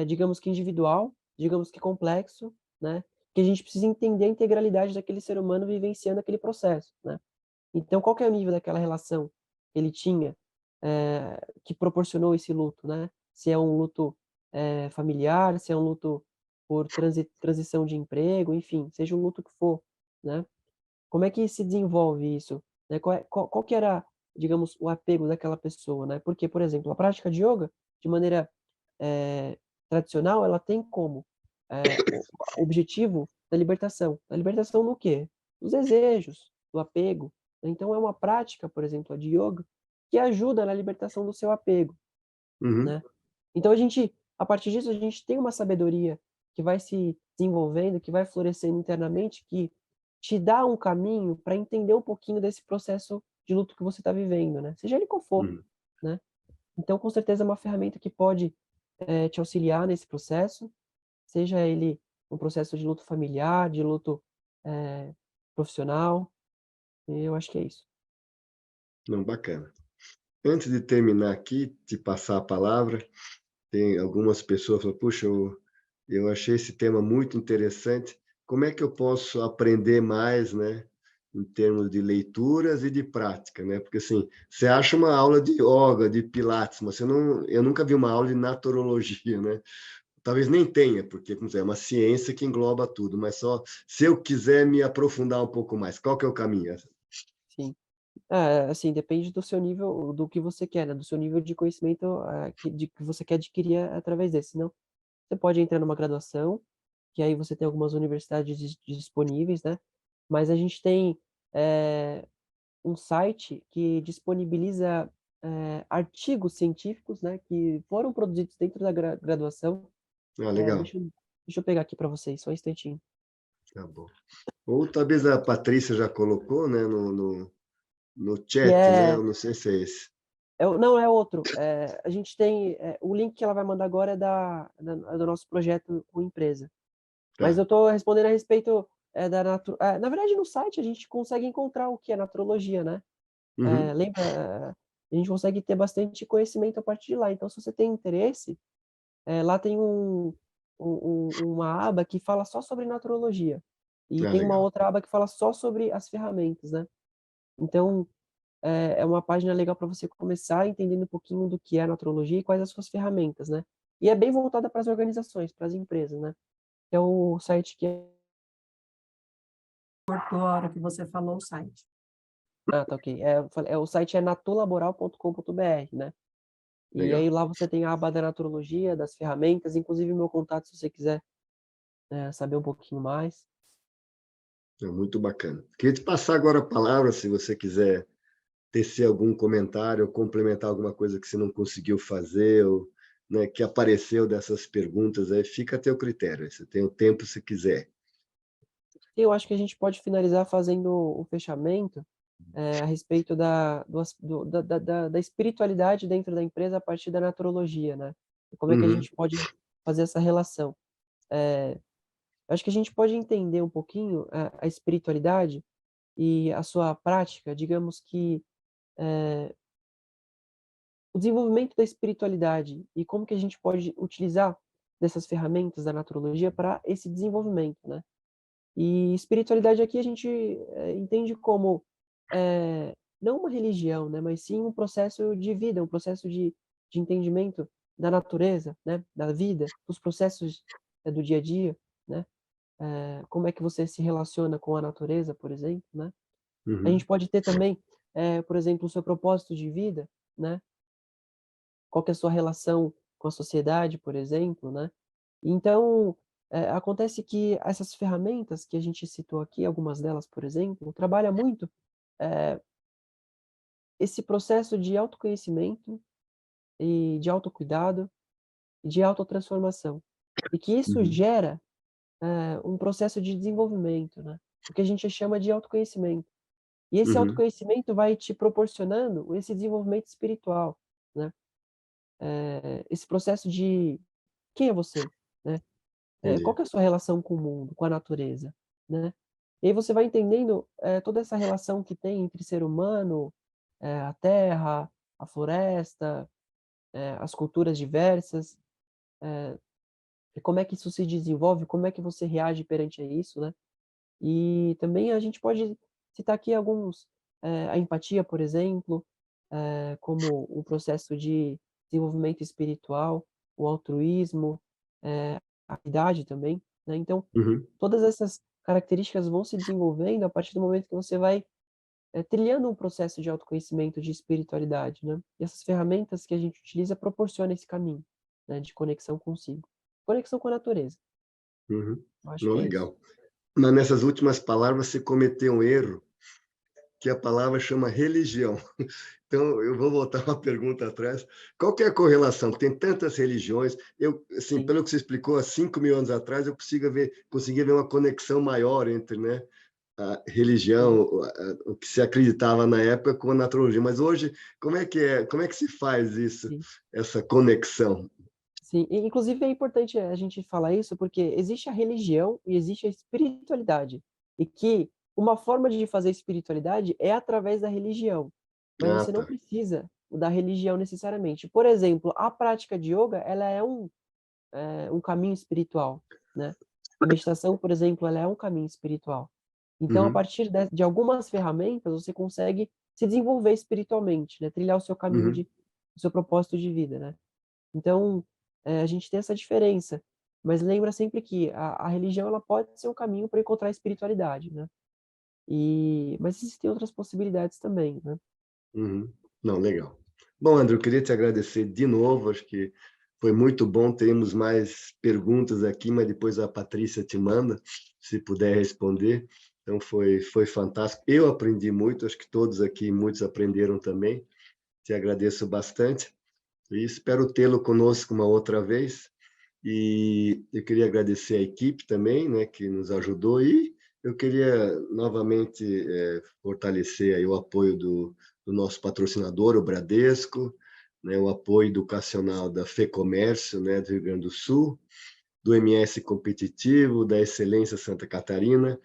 digamos que individual, digamos que complexo, né? Que a gente precisa entender a integralidade daquele ser humano vivenciando aquele processo, né? Então, qual que é o nível daquela relação que ele tinha, que proporcionou esse luto, né? Se é um luto, familiar, se é um luto por transição de emprego, enfim, seja o luto que for, né? Como é que se desenvolve isso? Né? Qual que era, digamos, o apego daquela pessoa, né? Porque, por exemplo, a prática de yoga, de maneira eh, tradicional, ela tem como o objetivo da libertação. A libertação no quê? Dos desejos, do apego. Então, é uma prática, por exemplo, a de yoga, que ajuda na libertação do seu apego, Uhum. né? Então, a partir disso, a gente tem uma sabedoria que vai se desenvolvendo, que vai florescendo internamente, que te dá um caminho para entender um pouquinho desse processo de luto que você está vivendo, né? Seja ele qual for, Uhum. né? Então, com certeza, é uma ferramenta que pode te auxiliar nesse processo, seja ele um processo de luto familiar, de luto profissional. E eu acho que é isso. Não, bacana. Antes de terminar aqui, de passar a palavra, tem algumas pessoas que falam, puxa, eu achei esse tema muito interessante. Como é que eu posso aprender mais, né, em termos de leituras e de prática, né? Porque assim, você acha uma aula de yoga, de pilates, mas eu nunca vi uma aula de naturologia, né? Talvez nem tenha, porque como dizer, é uma ciência que engloba tudo, mas só se eu quiser me aprofundar um pouco mais, qual que é o caminho? Sim. É, assim, depende do seu nível, do que você quer, né? Do seu nível de conhecimento, que você quer adquirir através desse. Senão, você pode entrar numa graduação, que aí você tem algumas universidades disponíveis, né? Mas a gente tem um site que disponibiliza artigos científicos, né? Que foram produzidos dentro da graduação. Ah, É, legal. deixa eu pegar aqui para vocês, só um instantinho. Tá bom. Ou talvez a Patrícia já colocou, né, no Que chat, né? é Eu não sei se é esse. Não, é outro. A gente tem, o link que ela vai mandar agora é do nosso projeto com empresa. Mas Tá. eu estou respondendo a respeito na verdade, no site a gente consegue encontrar o que é naturologia, né? Uhum. Lembra, a gente consegue ter bastante conhecimento a partir de lá. Então, se você tem interesse, lá tem uma aba que fala só sobre naturologia. E Ah, tem uma legal. outra aba que fala só sobre as ferramentas, né? Então, é uma página legal para você começar entendendo um pouquinho do que é a naturologia e quais as suas ferramentas, né. E é bem voltada para as organizações, para as empresas, né. É o site que é Cortou a hora que você falou o site. tá ok. O site é natulaboral.com.br, né. E aí Legal. lá você tem a aba da naturologia, das ferramentas, inclusive o meu contato se você quiser, saber um pouquinho mais. É muito bacana. Queria te passar agora a palavra, se você quiser tecer algum comentário ou complementar alguma coisa que você não conseguiu fazer ou, né, que apareceu dessas perguntas aí, fica a teu critério. Você tem o tempo se quiser. Eu acho que a gente pode finalizar fazendo o fechamento, a respeito da espiritualidade dentro da empresa a partir da naturologia, né. E como é que a Uhum. gente pode fazer essa relação. Eu acho que a gente pode entender um pouquinho a espiritualidade e a sua prática, digamos que, o desenvolvimento da espiritualidade e como que a gente pode utilizar dessas ferramentas da naturologia para esse desenvolvimento, né. E espiritualidade aqui a gente, entende como, não uma religião, né, mas sim um processo de vida, um processo de entendimento da natureza, né, da vida, dos processos, do dia a dia, né. Como é que você se relaciona com a natureza, por exemplo, né. A Uhum. gente pode ter também, por exemplo, o seu propósito de vida, né. Qual que é a sua relação com a sociedade, por exemplo, né. Então, acontece que essas ferramentas que a gente citou aqui, algumas delas, por exemplo, trabalha muito, eh, esse processo de autoconhecimento e de autocuidado e de autotransformação. E que isso Uhum. gera, um processo de desenvolvimento, né, o que a gente chama de autoconhecimento. E esse Uhum. autoconhecimento vai te proporcionando esse desenvolvimento espiritual, né. Esse processo de quem é você, né. Qual Entendi. que é a sua relação com o mundo, com a natureza, né. E aí você vai entendendo, toda essa relação que tem entre ser humano, a terra, a floresta, as culturas diversas, e como é que isso se desenvolve, como é que você reage perante a isso, né? E também a gente pode citar aqui alguns, a empatia, por exemplo, como um processo de desenvolvimento espiritual, o altruísmo, a caridade também, né. Então, Uhum, todas essas características vão se desenvolvendo a partir do momento que você vai, trilhando um processo de autoconhecimento, de espiritualidade, né. E essas ferramentas que a gente utiliza proporciona esse caminho, né, de conexão consigo. Conexão com a natureza, uhum. eu acho Não, que é isso. legal. Mas nessas últimas palavras você cometeu um erro, que a palavra chama religião. Então, eu vou voltar uma pergunta atrás. Qual que é a correlação? Tem tantas religiões. Eu, assim, Sim, pelo que você explicou, há 5.000 anos atrás, eu conseguia ver uma conexão maior entre, né, a sim. religião, o que se acreditava na época com a naturologia. Mas hoje, como é que é? Como é que se faz isso, Sim, essa conexão? sim. E inclusive é importante a gente falar isso, porque existe a religião e existe a espiritualidade. E que uma forma de fazer espiritualidade é através da religião, mas Ah, você não tá. precisa da religião necessariamente. Por exemplo, a prática de yoga, ela é um caminho espiritual, né. A meditação, por exemplo, ela é um caminho espiritual. Então, a Uhum, partir de algumas ferramentas, você consegue se desenvolver espiritualmente, né, trilhar o seu caminho uhum, o seu propósito de vida, né. Então, a gente tem essa diferença, mas lembra sempre que a religião ela pode ser um caminho para encontrar a espiritualidade, né. Mas existem outras possibilidades também, né. uhum. Não, legal. Bom, André, eu queria te agradecer de novo. Acho que foi muito bom. Temos mais perguntas aqui, mas depois a Patrícia te manda, se puder responder. Então, foi fantástico. Eu aprendi muito, acho que todos aqui, muitos aprenderam também. Te agradeço bastante e espero tê-lo conosco uma outra vez. E eu queria agradecer a equipe também, né, que nos ajudou, e eu queria novamente fortalecer aí o apoio do nosso patrocinador, o Bradesco, né, o apoio educacional da FEComércio, né, do Rio Grande do Sul, do MS Competitivo, da Excelência Santa Catarina,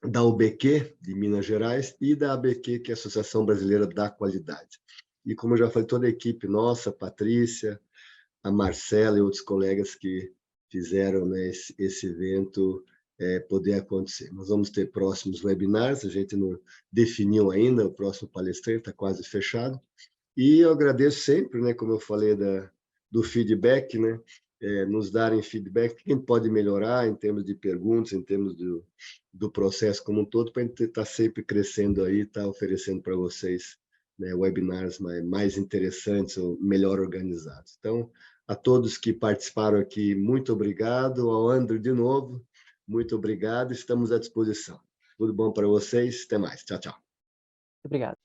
da UBQ, de Minas Gerais, e da ABQ, que é a Associação Brasileira da Qualidade. E como eu já falei, toda a equipe nossa, Patrícia, a Marcela e outros colegas que fizeram, né, esse evento poder acontecer. Nós vamos ter próximos webinars, a gente não definiu ainda, o próximo palestrante está quase fechado, e eu agradeço sempre, né, como eu falei, do feedback, né, nos darem feedback, quem pode melhorar em termos de perguntas, em termos do processo como um todo, para a gente estar sempre crescendo aí, estar oferecendo para vocês, né, webinars mais interessantes ou melhor organizados. Então, a todos que participaram aqui, muito obrigado. Ao André, de novo, muito obrigado. Estamos à disposição. Tudo bom para vocês? Até mais. Tchau, tchau. Obrigado.